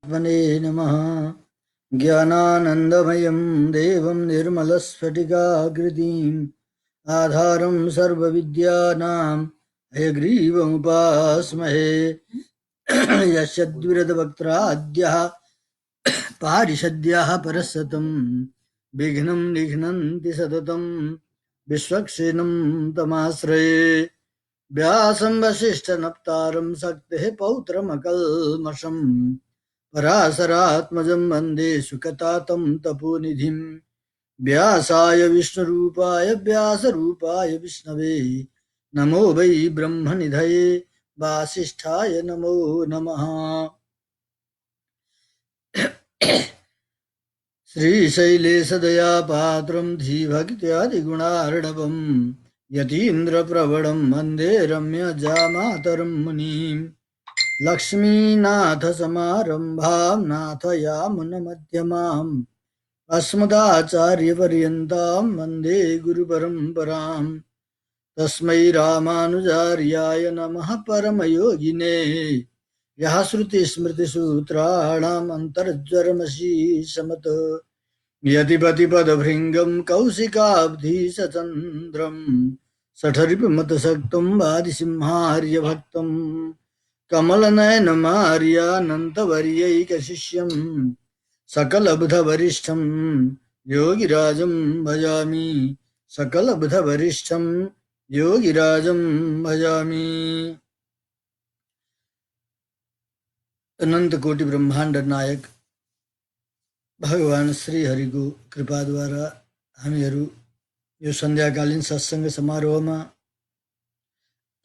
श्रीगुरुपरमात्मने नमः। ज्ञानानन्दमयं देवं निर्मलस्फटिकाकृतिम् आधारं सर्वविद्यानां हयग्रीवमुपास्महे। यस्यद्विरदवक्त्राद्यः पारिषद्यः परसतं विघ्नं निघ्नन्ति सततं विश्वक्सेनं तमाश्रये। व्यासं वसिष्ठनप्तारं शक्तेः पौत्रमकल्मषम् पराशरात्मजं वन्दे सुकतातं तपोनिधिम्। व्यासाय विष्णुरूपाय व्यासरूपाय विष्णवे नमो वै ब्रह्मनिधये वासिष्ठाय नमो नमः। श्रीशैलेशदयापात्रं धीभक्त्यादिगुणार्णवम् यतीन्द्रप्रवणं वन्दे रम्यजामातरं मुनिम्। लक्ष्मीनाथसमारम्भां नाथयामुनमध्यमाम् अस्मदाचार्यपर्यन्तां वन्दे गुरुपरम्पराम्। तस्मै रामानुजार्याय नमः परमयोगिने यः श्रुतिस्मृतिसूत्राणाम् अन्तर्ज्वरमशीषमत यतिपतिपदभृङ्गं कौशिकाब्धिसचन्द्रम् सठरिपुमतसक्तं वादिसिंहार्यभक्तम् कमलनयनमार्यानन्तवर्यैकशिष्यं सकलबुधवरिष्ठं योगिराजं भजामि। सकलबुधवरिष्ठं योगिराजं भजामि। अनंत कोटि ब्रह्मांड नायक भगवान श्री हरिको कृपाद्वारा हामीहरू यो सन्ध्याकालीन सत्संग समारोहमा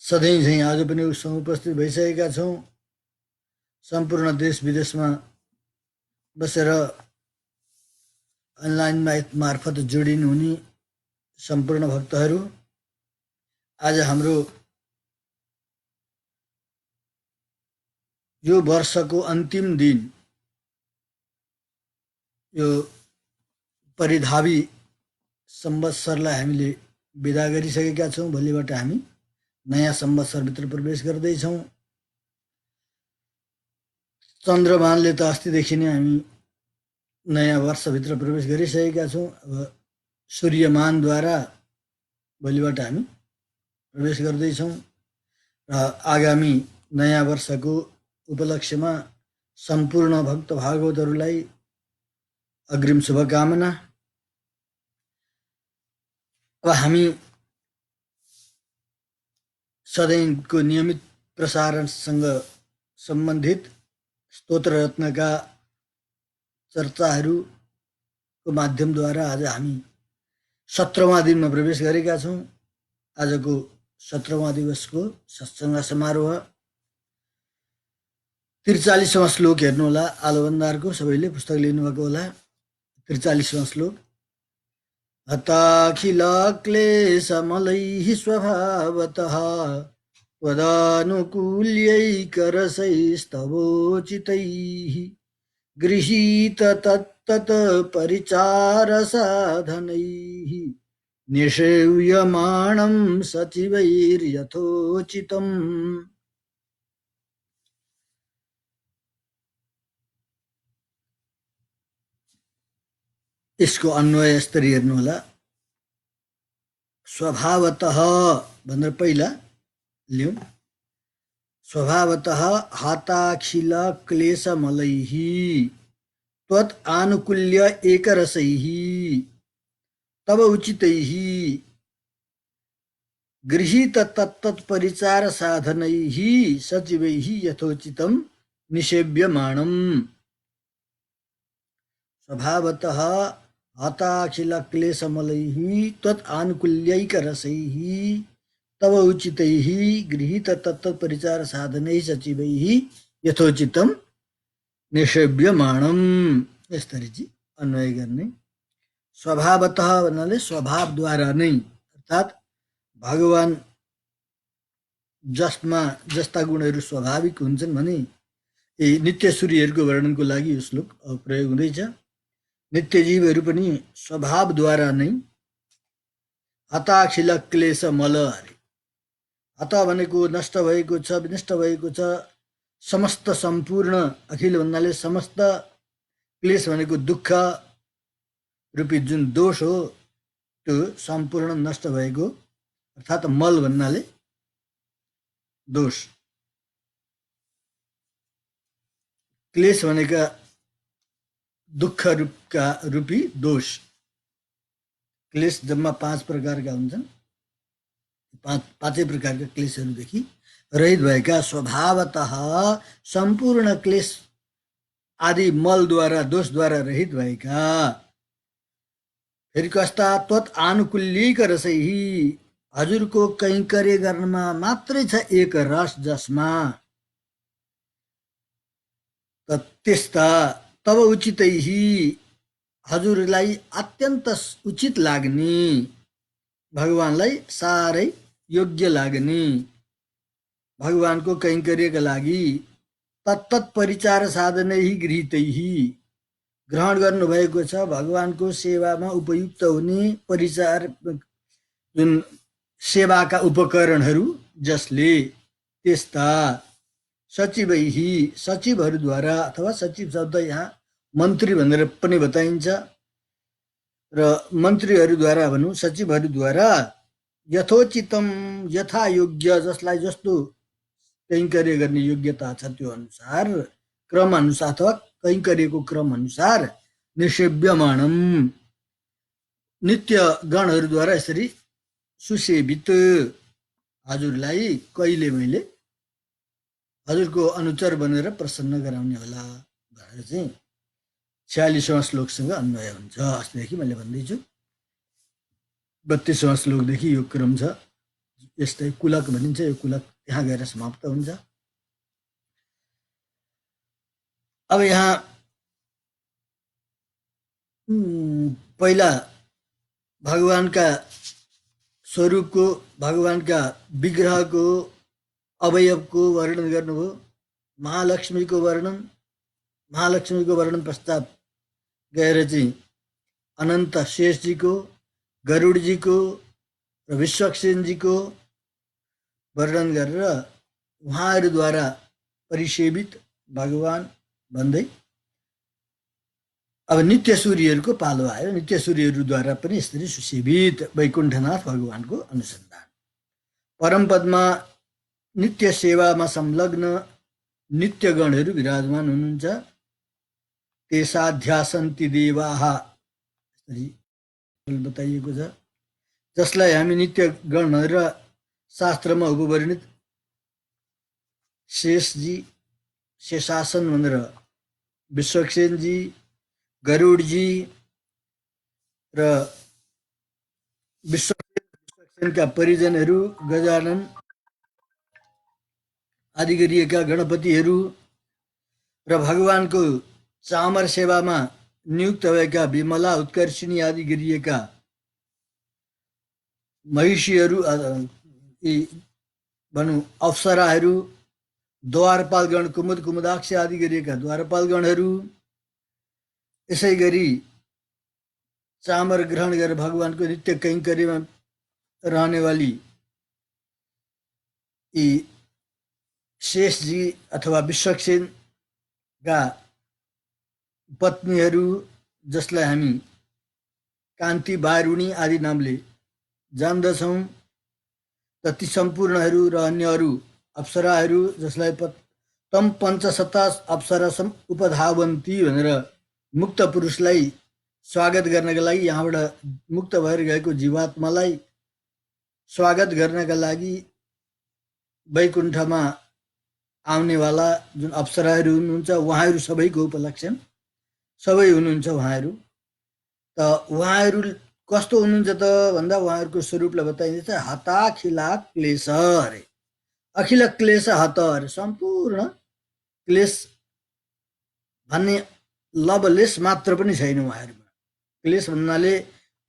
सधैँ झैँ आज पनि उपस्थित भइसकेका छौँ। सम्पूर्ण देश विदेशमा बसेर अनलाइन मार्फत जोडिनुहुने सम्पूर्ण भक्तहरू, आज हाम्रो यो वर्षको अन्तिम दिन, यो परिधावी संवत्सरलाई हामीले विदा गरिसकेका छौँ। भोलिबाट हामी नयाँ संवत्सरभित्र प्रवेश गर्दैछौँ। चन्द्रमानले त अस्तिदेखि नै हामी नयाँ वर्षभित्र प्रवेश गरिसकेका छौँ। अब सूर्यमानद्वारा भोलिबाट हामी प्रवेश गर्दैछौँ र आगामी नयाँ वर्षको उपलक्ष्यमा सम्पूर्ण भक्त भागवतहरूलाई अग्रिम शुभकामना। अब हामी सधैँको नियमित प्रसारणसँग सम्बन्धित स्तोत्र रत्नका चर्चाहरूको माध्यमद्वारा आज हामी 17वां दिनमा प्रवेश गरेका छौँ। आजको 17वां दिवसको सत्सङ्ग समारोह 43वां श्लोक हेर्नुहोला। आलोबन्दारको सबैले पुस्तक लिनुभएको होला। 43वां श्लोक। हताखिलक्लेशमलैः स्वभावतः त्वदानुकूल्यैकरसैस्तवोचितैः गृहीत तत्तत् परिचारसाधनैः निषेव्यमाणं सचिवैर्यथोचितम्। यसको अन्वय स्तरी हेर्नुहोला। स्वभावतः भनेर पहिला लियौँ। स्वभावतः हाताखिल क्लेशमलैः त्वत् आनुकूल्य एकरसैः तव उचितैः गृहीत तत्तत् परिचार साधनैः सचिवैः यथोचितं निषेव्यमाणम्। स्वभावतः हताखिल क्लेशमलैः त्वत् आनुकूल्यैकरसैः तव उचितैः गृहीत तत्तत् परिचार साधनैः सचिवैः यथोचितं निषेव्यमाणम्। यसरी चाहिँ अन्वय गर्ने। स्वभावतः भन्नाले स्वभावद्वारा नै, अर्थात् भगवान जसमा जस्ता गुणहरू स्वाभाविक हुन्छन् भने यी नित्य सूर्यहरूको वर्णनको लागि यो श्लोक प्रयोग हुँदैछ। नित्य जीवहरू पनि स्वभावद्वारा नै हताखिल क्लेश मल अरे। हत भनेको नष्ट भएको छ, विनष्ट भएको छ, समस्त सम्पूर्ण, अखिल भन्नाले समस्त, क्लेश भनेको दुःख रूपी जुन दोष हो त्यो सम्पूर्ण नष्ट भएको, अर्थात् मल भन्नाले दोष, क्लेश भनेका दुःख रूपी दोष। क्लेश जम्मा 5 प्रकारका हुन्छन्। पाँचै प्रकारका क्लेशहरूदेखि रहित भएका, स्वभावतः सम्पूर्ण क्लेश आदि मलद्वारा, दोषद्वारा रहित भएका। फेरि कस्ता, त्वत् आनुकूल्यिक रसैहि, हजुरको कैङ्कर्य गर्नमा मात्रै छ एक रस जसमा, त्यस्ता तब उचितैहि, हजुरलाई अत्यन्त उचित लाग्ने, भगवानलाई साह्रै योग्य लाग्ने, भगवानको कैङ्कर्यका लागि तत्तत् परिचार साधनै गृहीतैहि, ग्रहण गर्नुभएको छ भगवानको सेवामा उपयुक्त हुने परिचार, जुन सेवाका उपकरणहरू जसले, त्यस्ता सचिवैहि, सचिवहरूद्वारा, अथवा सचिव शब्द यहाँ मन्त्री भनेर पनि बताइन्छ, र मन्त्रीहरूद्वारा भनौँ, सचिवहरूद्वारा यथोचितम, यथा योग्य, जसलाई जस्तो कैङ्कर्य गर्ने योग्यता छ त्यो अनुसार, क्रम अनुसार अथवा कैङ्कर्यको क्रम अनुसार निसेव्यमाणम, नित्य गणहरूद्वारा यसरी सुसेवित, हजुरलाई कहिले मैले हजुरको अनुचर बनेर प्रसन्न गराउने होला भनेर चाहिँ 46वां श्लोकसँग अन्वय हुन्छ। अस्तिदेखि मैले भन्दैछु 32वां श्लोकदेखि यो क्रम छ। यस्तै कुलक भनिन्छ, यो कुलक यहाँ गएर समाप्त हुन्छ। अब यहाँ पहिला भगवानका स्वरूपको, भगवानका विग्रहको, अवयवको वर्णन गर्नुभयो, महालक्ष्मीको वर्णन पश्चात गएर चाहिँ अनन्त शेषजीको, गरुडजीको र विश्वक्सेनजीको वर्णन गरेर उहाँहरूद्वारा परिसेवित भगवान भन्दै अब नित्य सूर्यहरूको पालो आयो। नित्य सूर्यहरूद्वारा पनि यसरी सुसेवित वैकुण्ठनाथ भगवानको अनुसन्धान। परमपदमा नित्य सेवामा संलग्न नित्यगणहरू विराजमान हुनुहुन्छ। तेसाध्यासन्ति देवाः बताइएको छ, जसलाई हामी नित्य गण भनेर शास्त्रमा उपवर्णित शेषजी, शेषासन भनेर विश्वक्सेनजी, गरुडजी र विश्वक्सेनका परिजनहरू, गजानन आदि गरिएका गणपतिहरू र भगवानको चामर सेवामा नियुक्त भएका विमला, उत्कर्षिणी आदि गरिएका महिषीहरू, भनौँ अप्सराहरू, द्वारपालगण, कुमुद कुमुदाक्ष आदि गरिएका द्वारपालगणहरू, यसै गरी चामर ग्रहण गरेर भगवानको नित्य कैङ्कर्यमा रहनेवाली यी शेषजी अथवा विश्वक्सेनका पत्नीहरू, जसलाई हामी कान्ति, वारुणी आदि नामले जान्दछौँ, त ती सम्पूर्णहरू र अन्य अरू अप्सराहरू, जसलाई तम पञ्चशता अप्सरासम उपधावन्ती भनेर मुक्त पुरुषलाई स्वागत गर्नका लागि, यहाँबाट मुक्त भएर गएको जीवात्मालाई स्वागत गर्नका लागि वैकुण्ठमा आउनेवाला जुन अप्सराहरू हुनुहुन्छ, उहाँहरू सबैको उपलक्षण सबै हुनुहुन्छ उहाँहरू। त उहाँहरू कस्तो हुनुहुन्छ त भन्दा उहाँहरूको स्वरूपलाई बताइन्छ, हताखिला क्लेश अरे, अखिल क्लेश हत अरे, सम्पूर्ण क्लेश भन्ने लवलेस मात्र पनि छैन उहाँहरूमा। क्लेश भन्नाले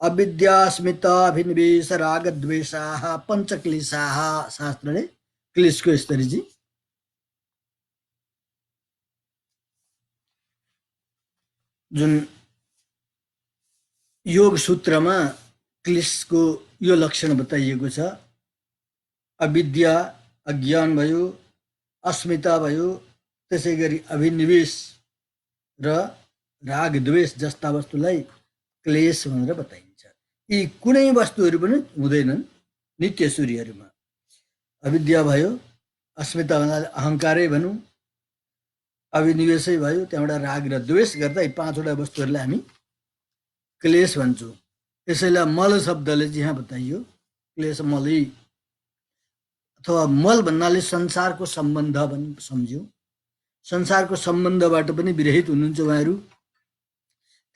अविद्या, अस्मिता, अभिनिवेश, राग, द्वेषाः पञ्चक्लेशाः, शास्त्रले क्लेशको स्तरी चाहिँ जुन योग सूत्रमा क्लेशको यो लक्षण बताइएको छ। अविद्या, अज्ञान भयो, अस्मिता भयो, त्यसै गरी अभिनिवेश र राग द्वेष जस्ता वस्तुलाई क्लेश भनेर बताइन्छ। यी कुनै वस्तुहरू पनि हुँदैनन् नित्य सूर्यहरूमा। अविद्या भयो, अस्मिता भन्नाले अहङ्कारै भनौँ, अभिनिवेशै भयो, त्यहाँबाट राग र द्वेष गर्दा यी पाँचवटा वस्तुहरूलाई हामी क्लेश भन्छौँ। यसैलाई मल शब्दले चाहिँ यहाँ बताइयो, क्लेश मलै, अथवा मल भन्नाले संसारको सम्बन्ध पनि सम्झ्यौँ। संसारको सम्बन्धबाट पनि विरहित हुनुहुन्छ उहाँहरू।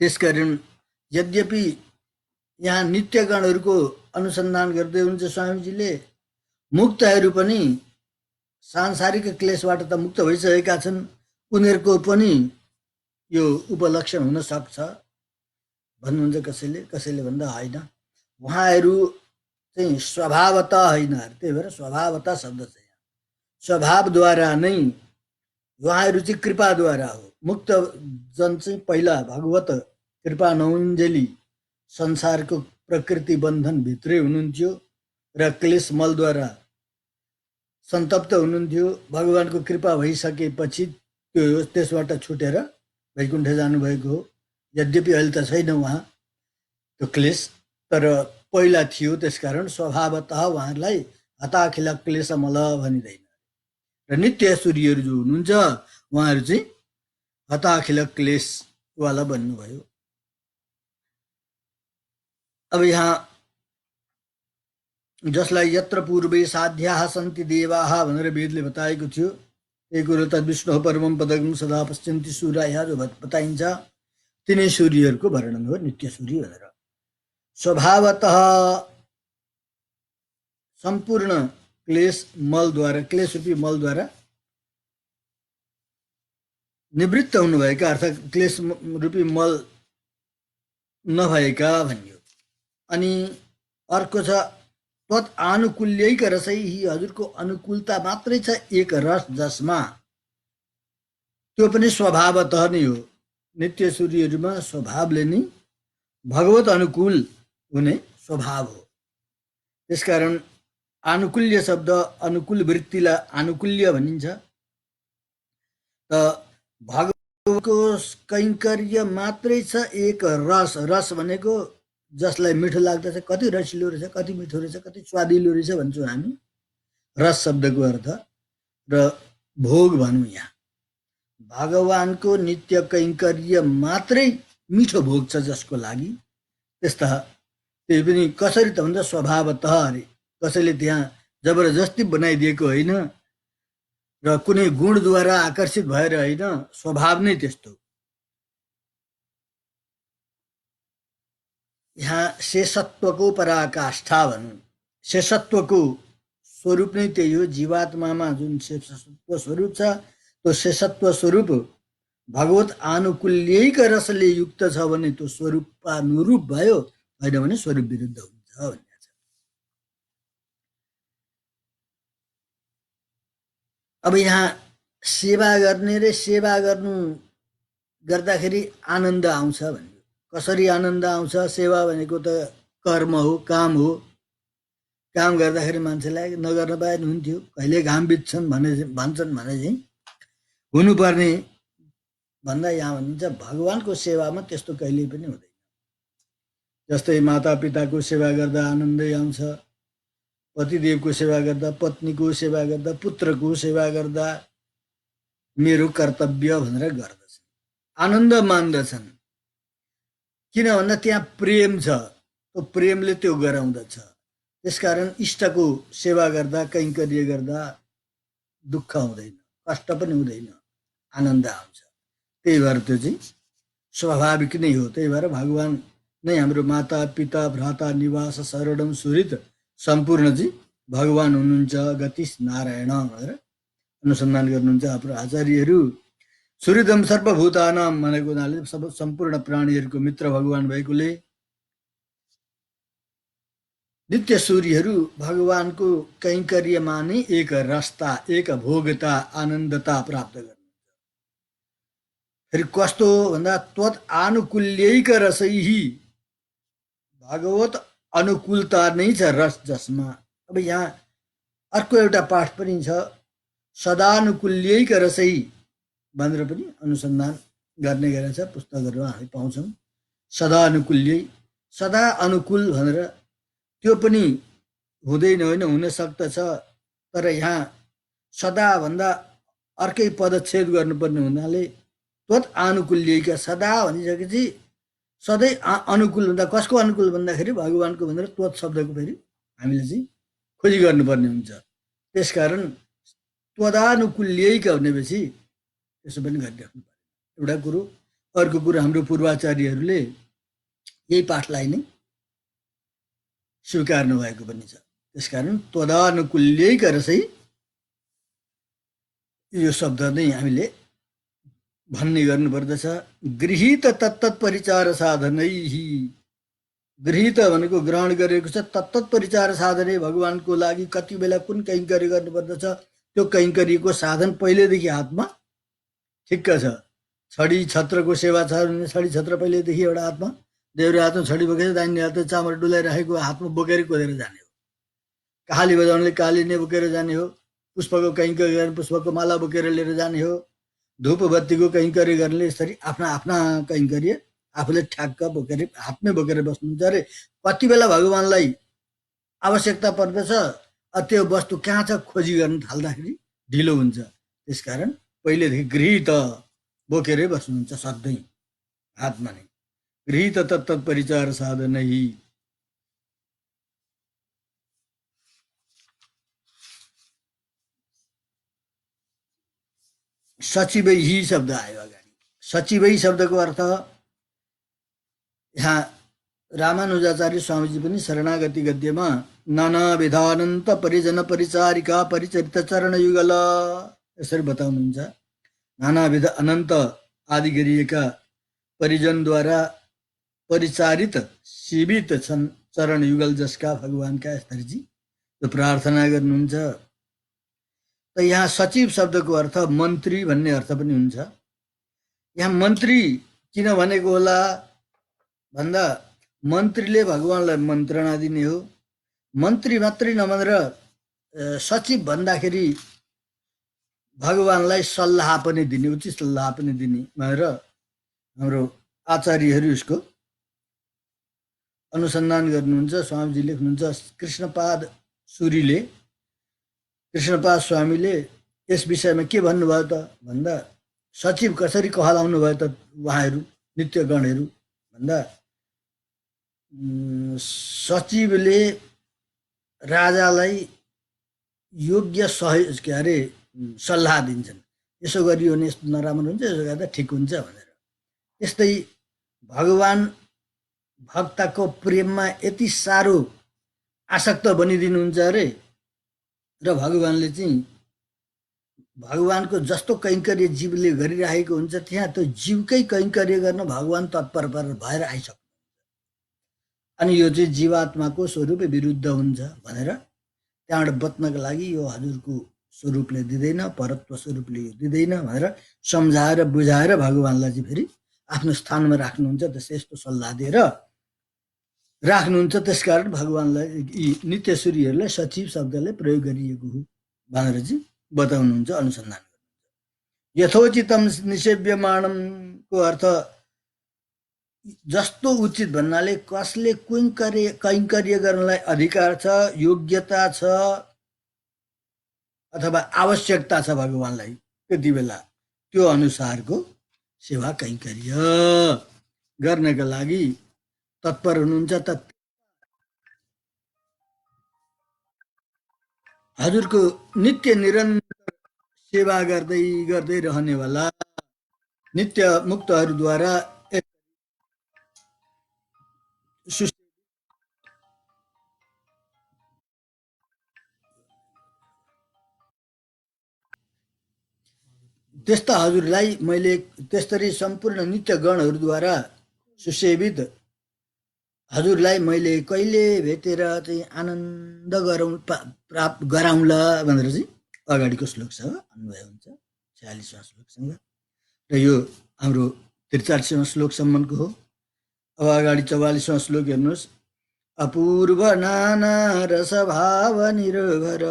त्यसकारण यद्यपि यहाँ नित्यगणहरूको अनुसन्धान गर्दै हुनुहुन्छ स्वामीजीले, मुक्तहरू पनि सांसारिक क्लेशबाट त मुक्त भइसकेका छन्, उनीहरूको पनि यो उपलक्षण हुन सक्छ भन्नुहुन्छ कसैले, कसैले भन्दा होइन, उहाँहरू चाहिँ स्वभावतः होइन, त्यही भएर स्वभावतः शब्द छ यहाँ, स्वभावद्वारा नै उहाँहरू चाहिँ कृपाद्वारा हो। मुक्त जन चाहिँ पहिला भगवत कृपा नहुन्जेली संसारको प्रकृति बन्धनभित्रै हुनुहुन्थ्यो र क्लेश मलद्वारा सन्तप्त हुनुहुन्थ्यो। भगवानको कृपा भइसकेपछि त्यो त्यसबाट छुटेर वैकुण्ठ जानुभएको हो। यद्यपि अहिले त छैन उहाँ त्यो क्लेश, तर पहिला थियो। त्यसकारण स्वभावतः उहाँहरूलाई हताखिल क्लेश मल भनिँदैन। र नित्य सूर्यहरू जो हुनुहुन्छ उहाँहरू चाहिँ हताखिल क्लेशवाला बन्नुभयो। अब यहाँ जसलाई यत्र पूर्वे साध्याः सन्ति देवाः भनेर वेदले बताएको थियो, एक कुरो त विष्णु परमं पदकं सदा पश्यन्ति सूर्याः जो बताइन्छ, तिनै सूर्यहरूको वर्णन हो नित्य सूर्य भनेर। स्वभावतः सम्पूर्ण क्लेश मलद्वारा, क्लेश रूपी मलद्वारा निवृत्त हुनुभएका, अर्थात् क्लेश रूपी मल नभएका भनियो। अनि अर्को छ तत् आनुकूल्यैक रसै, हजुरको अनुकूलता मात्रै छ एक रस जसमा, त्यो पनि स्वभावतः नै हो। नित्य सूर्यहरूमा स्वभावले नै भगवत अनुकूल हुने स्वभाव हो। त्यसकारण आनुकूल्य शब्द, अनुकूल वृत्तिलाई आनुकूल्य भनिन्छ। त भगवतको कैङ्कर्य मात्रै छ एक रस। रस भनेको जसलाई मिठो लाग्दछ, कति रसिलो रहेछ, कति मिठो रहेछ, कति स्वादिलो रहेछ भन्छौँ हामी, रस शब्दको अर्थ। र भोग भनौँ यहाँ, भगवानको नित्य कैङ्कर्य मात्रै मिठो भोग छ जसको लागि। त्यस्ता त्यही पनि कसरी त भन्दा स्वभावतः अरे, कसैले त्यहाँ जबरजस्ती बनाइदिएको होइन र कुनै गुणद्वारा आकर्षित भएर होइन, स्वभाव नै त्यस्तो। यहाँ शेषत्वको पराकाष्ठा भनौँ, शेषत्वको स्वरूप नै त्यही हो। जीवात्मामा जुन शेषत्व स्वरूप छ, त्यो शेषत्व स्वरूप भगवत आनुकूल्यैक रसले युक्त छ भने त्यो स्वरूपानुरूप भयो, होइन भने स्वरूप विरुद्ध हुन्छ भन्ने छ। अब यहाँ सेवा गर्ने र सेवा गर्नु गर्दाखेरि आनन्द आउँछ भन्ने। कसरी आनन्द आउँछ? सेवा भनेको त कर्म हो, काम हो। काम गर्दाखेरि मान्छेलाई नगर्न पाए हुन्थ्यो, कहिले घाम बित्छन् भन्छन् भने चाहिँ हुनुपर्ने भन्दा यहाँ भनिन्छ भगवानको सेवामा त्यस्तो कहिल्यै पनि हुँदैन। जस्तै माता पिताको सेवा गर्दा आनन्दै आउँछ, पतिदेवको सेवा गर्दा, पत्नीको सेवा गर्दा, पुत्रको सेवा गर्दा मेरो कर्तव्य भनेर गर्दछन्, आनन्द मान्दछन्। किन भन्दा त्यहाँ प्रेम छ, त्यो प्रेमले त्यो गराउँदछ। त्यसकारण इष्टको सेवा गर्दा, कैङ्कर्य गर्दा दुःख हुँदैन, कष्ट पनि हुँदैन, आनन्द आउँछ। त्यही भएर त्यो चाहिँ स्वाभाविक नै हो। त्यही भएर भगवान नै हाम्रो माता पिता भ्राता निवास शरणम सुहृद सम्पूर्ण चाहिँ भगवान हुनुहुन्छ, गतिश नारायण भनेर अनुसन्धान गर्नुहुन्छ हाम्रो आचार्यहरू। सुहृदम सर्वभूतानाम भनेको हुनाले सम्पूर्ण प्राणीहरूको मित्र भगवान भएकोले नित्य सूर्यहरू भगवानको कैङ्कर्यमा नै एक रसता, एक भोगता, आनन्दता प्राप्त गर्नुहुन्छ। फेरि कस्तो भन्दा त्वत् आनुकूल्यैक रसैहि, भगवत अनुकूलता नै छ रस जसमा। अब यहाँ अर्को एउटा पाठ पनि छ, सदानुकूल्यैक रसै, भनेर पनि अनुसन्धान गर्ने गरेछ पुस्तकहरूमा हामी पाउँछौँ। सदा अनुकूल्यै, सदा अनुकूल भनेर त्यो पनि हुँदैन, होइन, हुन सक्दछ, तर यहाँ सदाभन्दा अर्कै पदच्छेद गर्नुपर्ने हुनाले त्वत् आनुकूल्यैका, सदा भनिसकेपछि सधैँ अनुकूल भन्दा कसको अनुकूल भन्दाखेरि भगवानको भनेर त्वत् शब्दको फेरि हामीले चाहिँ खोजी गर्नुपर्ने हुन्छ। त्यसकारण त्वदानुकूल्यैका भनेपछि त्यसो पनि गरिराख्नु पर्यो एउटा कुरो। अर्को कुरो, हाम्रो पूर्वाचार्यहरूले यही पाठलाई नै स्वीकार्नु भएको पनि छ। त्यसकारण त्वदानुकूल्यैका रसै यो शब्द नै हामीले भन्ने गर्नुपर्दछ। गृहीत तत्तत् परिचार साधनै, गृहीत भनेको ग्रहण गरेको छ, तत्तत् परिचार साधनै भगवानको लागि कति बेला कुन कैङ्कर्य गर्नुपर्दछ त्यो कैङ्कर्यको साधन पहिलेदेखि हातमा ठिक्क छ। छडी छत्रको सेवा छ भने छडी छत्र पहिलेदेखि एउटा हातमा, देब्रे हातमा छडी बोकेर दाहिने हातमा चामल डुलाइराखेको हातमा बोकेर कोदेर जाने हो। काली बजाउनेले काली नै बोकेर जाने हो। पुष्पको कैङ्कर्य गर्ने पुष्पको माला बोकेर लिएर जाने हो। धूप बत्तीको कैङ्कर्य गर्नेले यसरी आफ्ना आफ्ना कैङ्कर्य आफूले ठ्याक्क बोकेर हातमै बोकेर बस्नुहुन्छ। अरे कति बेला भगवान्लाई आवश्यकता पर्दछ त्यो वस्तु कहाँ छ खोजी गर्न थाल्दाखेरि ढिलो हुन्छ। त्यसकारण पहिलेदेखि गृहीत बोकेरै बस्नुहुन्छ सधैँ हातमा नै। गृहीत तत्तत् परिचार साधनै, सचिवै शब्द आयो अगाडि। सचिवै शब्दको अर्थ यहाँ रामानुजाचार्य स्वामीजी पनि शरणागति गद्यमा नाना विधानन्त परिजन परिचारिका परिचरित चरण युगल यसरी बताउनुहुन्छ। नानाविध अनन्त आदि गरिएका परिजनद्वारा परिचारित सेवित छन् चरण युगल जसका भगवानका, यसरी चाहिँ प्रार्थना गर्नुहुन्छ। त यहाँ सचिव शब्दको अर्थ मन्त्री भन्ने अर्थ पनि हुन्छ। यहाँ मन्त्री किन भनेको होला भन्दा मन्त्रीले भगवानलाई मन्त्रणा दिने हो। मन्त्री मात्रै नभनेर सचिव भन्दाखेरि भगवानलाई सल्लाह पनि दिने, उचित सल्लाह पनि दिने भनेर हाम्रो आचार्यहरू यसको अनुसन्धान गर्नुहुन्छ। स्वामीजी लेख्नुहुन्छ, कृष्णपाद सुरीले, कृष्णपाद स्वामीले यस विषयमा के भन्नुभयो त भन्दा सचिव कसरी कहलाउनु भयो त उहाँहरू नित्यगणहरू भन्दा सचिवले राजालाई योग्य सहयोग के अरे सल्लाह दिन्छन्, यसो गरियो भने यस्तो नराम्रो हुन्छ, यसो गर्दा ठिक हुन्छ भनेर। यस्तै भगवान भक्तको प्रेममा यति साह्रो आसक्त बनिदिनुहुन्छ अरे, र भगवानले चाहिँ भगवानको जस्तो कैङ्कर्य जीवले गरिरहेको हुन्छ त्यहाँ त्यो जीवकै कैङ्कर्य गर्न भगवान तत्पर भएर आइसक्नु। अनि यो चाहिँ जीवात्माको स्वरूप विरुद्ध हुन्छ भनेर त्यहाँबाट बच्नको लागि यो हजुरको स्वरूपले दिँदैन, परत्व स्वरूपले यो दिँदैन भनेर सम्झाएर बुझाएर भगवानलाई चाहिँ फेरि आफ्नो स्थानमा राख्नुहुन्छ। त्यसै यस्तो सल्लाह दिएर राख्नुहुन्छ। त्यसकारण भगवानलाई यी नित्यसूरीहरूलाई सचिव शब्दले प्रयोग गरिएको हो भनेर चाहिँ बताउनुहुन्छ, अनुसन्धान गर्नुहुन्छ। यथोचितम निसेव्यमाणमको अर्थ जस्तो उचित भन्नाले कसले कैङ्कर्य गर्नलाई अधिकार छ, योग्यता छ अथवा आवश्यकता छ भगवानलाई त्यति बेला त्यो अनुसारको सेवा कैङ्कर्य गर्नका लागि तत्पर हुनुहुन्छ। हजुरको नित्य निरन्तर सेवा गर्दै गर्दै रहनेवाला नित्य मुक्तहरूद्वारा त्यस्ता हजुरलाई मैले त्यसरी सम्पूर्ण नित्य गणहरूद्वारा सुसेवित हजुरलाई मैले कहिले भेटेर चाहिँ आनन्द प्राप्त गराउँला भनेर चाहिँ अगाडिको श्लोकसँग अन्वय हुन्छ 46वां श्लोकसँग। र यो हाम्रो 43वां श्लोकसम्मको हो। अब अगाडि 44वां श्लोक हेर्नुहोस्। अपूर्व नाना रसभाव निर्भर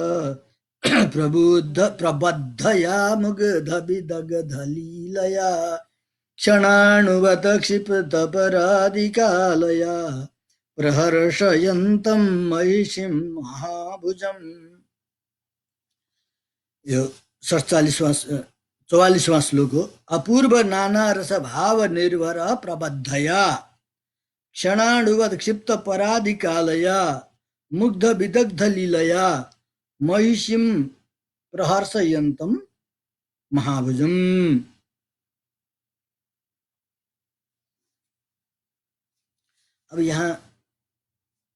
प्रबुद्ध प्रबद्धया मुग्ध विदग्ध लीलया क्षणानुवत क्षिप्तपराधिकालया प्रहर्षयन्तं महिषीं महाभुजम्। यो 44वां श्लोक हो। अपूर्व नाना रस भाव निर्भर प्रबद्धया क्षणाणुवत क्षिप्त पराधिकालया मुग्ध विदग्ध लीलया महिषीं प्रहर्षयन्तं महाभुजम्। अब यहाँ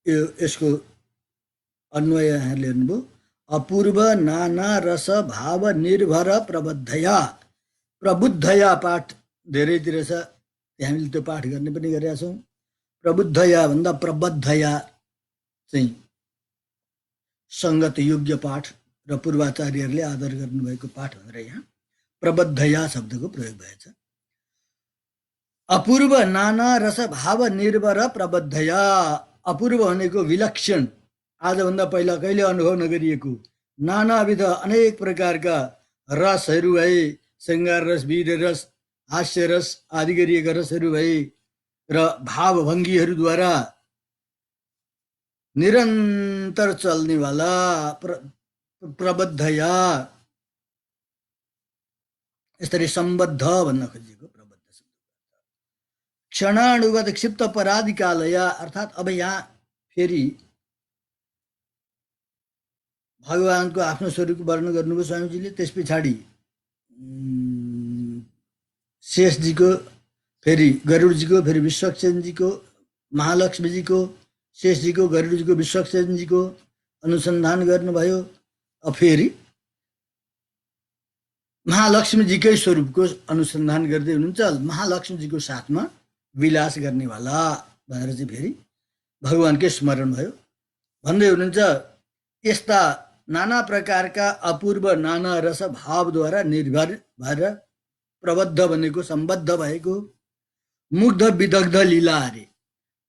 यसको अन्वय यहाँले हेर्नुभयो। अपूर्व नाना रस भाव निर्भर प्रबद्धया, प्रबुद्धया पाठ धेरैतिर छ, हामीले त्यो पाठ गर्ने पनि गरेका छौँ। प्रबुद्धया भन्दा प्रबद्धया चाहिँ सङ्गत योग्य पाठ र पूर्वाचार्यहरूले आदर गर्नुभएको पाठ भनेर यहाँ प्रबद्धया शब्दको प्रयोग भएछ। अपूर्व नाना रस भाव निर्भर प्रबद्धया, अपूर्व भनेको विलक्षण, आजभन्दा पहिला कहिले अनुभव नगरिएको नानाविध अनेक प्रकारका रसहरू भए, श्रृङ्गार रस, वीर रस, हास्य रस आदि गरिएका रसहरू भए र भावभङ्गीहरूद्वारा निरन्तर चल्नेवाला प्रबद्धया, यसरी सम्बद्ध भन्न खोजिएको प्रबद्ध शब्द। क्षणाणुवत क्षिप्त पराधिकालया अर्थात् अब यहाँ फेरि भगवानको आफ्नो स्वरूप वर्णन गर्नुभयो स्वामीजीले। त्यस पछाडि शेषजीको, फेरि गरुडजीको, फेरि विश्वक्सेनजीको, महालक्ष्मीजीको, शेषजीको, गरुडजीको, विश्वक्सेनजीको अनुसन्धान गर्नुभयो। फेरि महालक्ष्मीजीकै स्वरूपको अनुसन्धान गर्दै हुनुहुन्छ। महालक्ष्मीजीको साथमा विलास गर्नेवाला भनेर चाहिँ फेरि भगवानकै स्मरण भयो भन्दै हुनुहुन्छ। यस्ता नाना प्रकारका अपूर्व नाना रस भावद्वारा निर्भर भएर प्रबद्ध भनेको सम्बद्ध भएको, मुग्ध विदग्ध लीला अरे,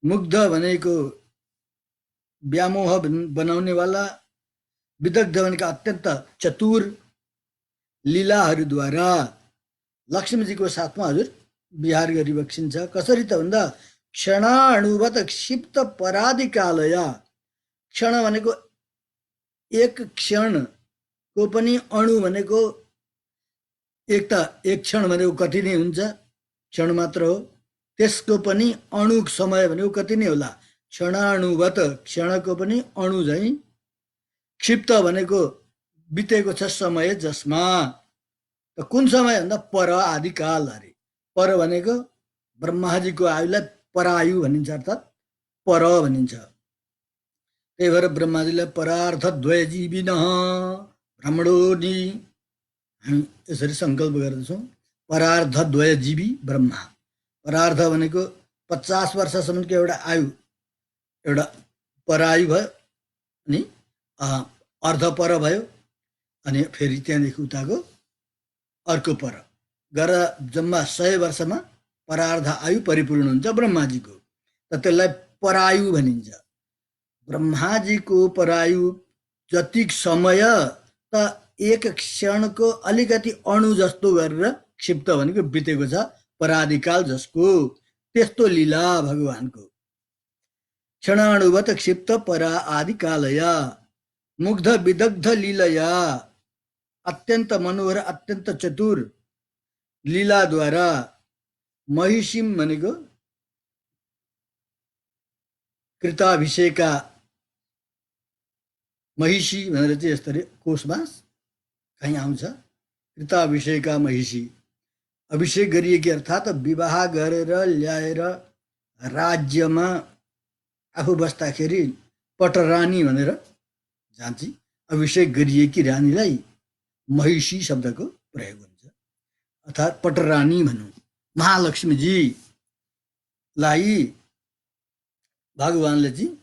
मुग्ध भनेको व्यामोह बनाउनेवाला, विदग्ध भनेको अत्यन्त चतुर लीलाहरूद्वारा लक्ष्मीजीको साथमा हजुर विहार गरिबक्सिन्छ। कसरी त भन्दा क्षणाणुवत क्षिप्त पराधिकालया, क्षण भनेको एक क्षणको पनि, अणु भनेको एक क्षण भनेको कति नै हुन्छ, क्षण मात्र हो, त्यसको पनि अणु समय भनेको कति नै होला, क्षणाणुवत क्षणको पनि अणु झैँ, क्षिप्त भनेको बितेको छ समय जसमा, त कुन समय भन्दा पर आदि काल अरे। पर भनेको ब्रह्माजीको आयुलाई परायु भनिन्छ, अर्थात् पर भनिन्छ। त्यही भएर ब्रह्माजीलाई परार्थ द्वयजीविन भ्रमणोनि, हामी यसरी सङ्कल्प गर्दछौँ। परार्ध द्वयजीवी ब्रह्मा, परार्ध भनेको 50 वर्षसम्मको एउटा आयु, एउटा परायु भयो, अनि अर्ध पर भयो, अनि फेरि त्यहाँदेखि उताको अर्को पर गरेर जम्मा 100 वर्षमा परार्ध आयु परिपूर्ण हुन्छ ब्रह्माजीको, त त्यसलाई परायु भनिन्छ। ब्रह्माजीको परायु जति समय त एक क्षणको अलिकति अणु जस्तो गरेर क्षिप्त भनेको बितेको छ पराधिकाल जसको, त्यस्तो लीला भगवानको। क्षणाणुवत क्षिप्त परा आदि कालया मुग्ध विदग्ध लीलया, अत्यन्त मनोहर अत्यन्त चतुर लीलाद्वारा महिषीम भनेको कृताभिषेका, महिषी भनेर चाहिँ यस्तरी कोशमा कहीँ आउँछ, कृताभिषेका महिषी, अभिषेक गरिएकी अर्थात् विवाह गरेर ल्याएर राज्यमा आफू बस्दाखेरि पटरानी भनेर जान्छ, अभिषेक गरिएकी रानीलाई महिषी शब्दको प्रयोग हुन्छ, अर्थात् पटरानी भनौँ। महालक्ष्मीजीलाई भगवानले चाहिँ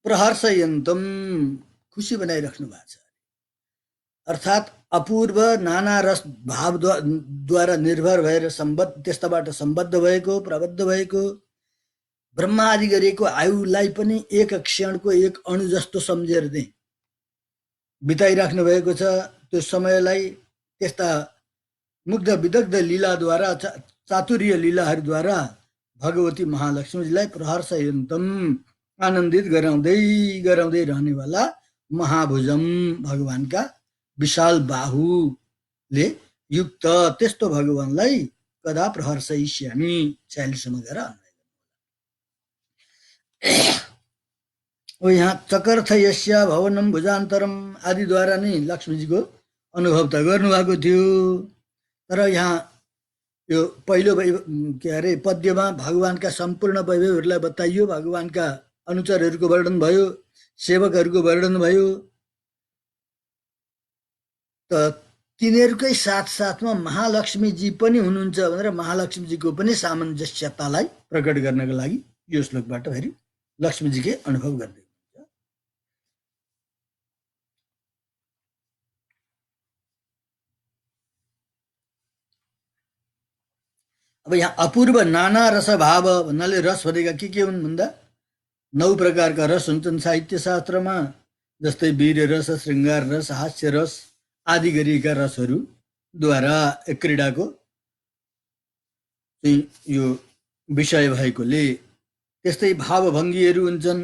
प्रहर्षयन्तम खुसी बनाइराख्नु भएको छ, अर्थात् अपूर्व नाना रस भावद्वारा निर्भर भएर त्यस्ताबाट सम्बद्ध भएको, प्रबद्ध भएको, ब्रह्मा आदि गरिएको आयुलाई पनि एक क्षणको एक अणु जस्तो सम्झेर चाहिँ बिताइराख्नु भएको छ। त्यो समयलाई त्यस्ता मुग्ध विदग्ध लीलाद्वारा चातुर्य लीलाहरूद्वारा भगवती महालक्ष्मीजीलाई प्रहर्षयन्तम आनन्दित गराउँदै गराउँदै रहनेवाला महाभुजम भगवानका विशाल बाहुले युक्त त्यस्तो भगवानलाई कदा प्रहर्षयिष्यामि 46 गएर यहाँ चकर्थ यस्या भवनम भुजान्तरम आदिद्वारा नै लक्ष्मीजीको अनुभव त गर्नुभएको थियो। तर यहाँ यो पहिलो के अरे पद्यमा भगवानका सम्पूर्ण वैभवहरूलाई बताइयो, भगवानका अनुचरहरूको वर्णन भयो, सेवकहरूको वर्णन भयो। त तिनीहरूकै साथसाथमा महालक्ष्मीजी पनि हुनुहुन्छ भनेर महालक्ष्मीजीको पनि सामञ्जस्यतालाई प्रकट गर्नको लागि यो श्लोकबाट फेरि लक्ष्मीजीकै अनुभव गर्दै हुनुहुन्छ। अब यहाँ अपूर्व नाना रस भाव भन्नाले रस भनेका के हुन् भन्दा 9 प्रकारका रस हुन्छन् साहित्य शास्त्रमा, जस्तै वीर रस, श्रृङ्गार रस, हास्य रस आदि गरिएका रसहरूद्वारा क्रीडाको यो विषय भएकोले त्यस्तै भावभङ्गीहरू हुन्छन्,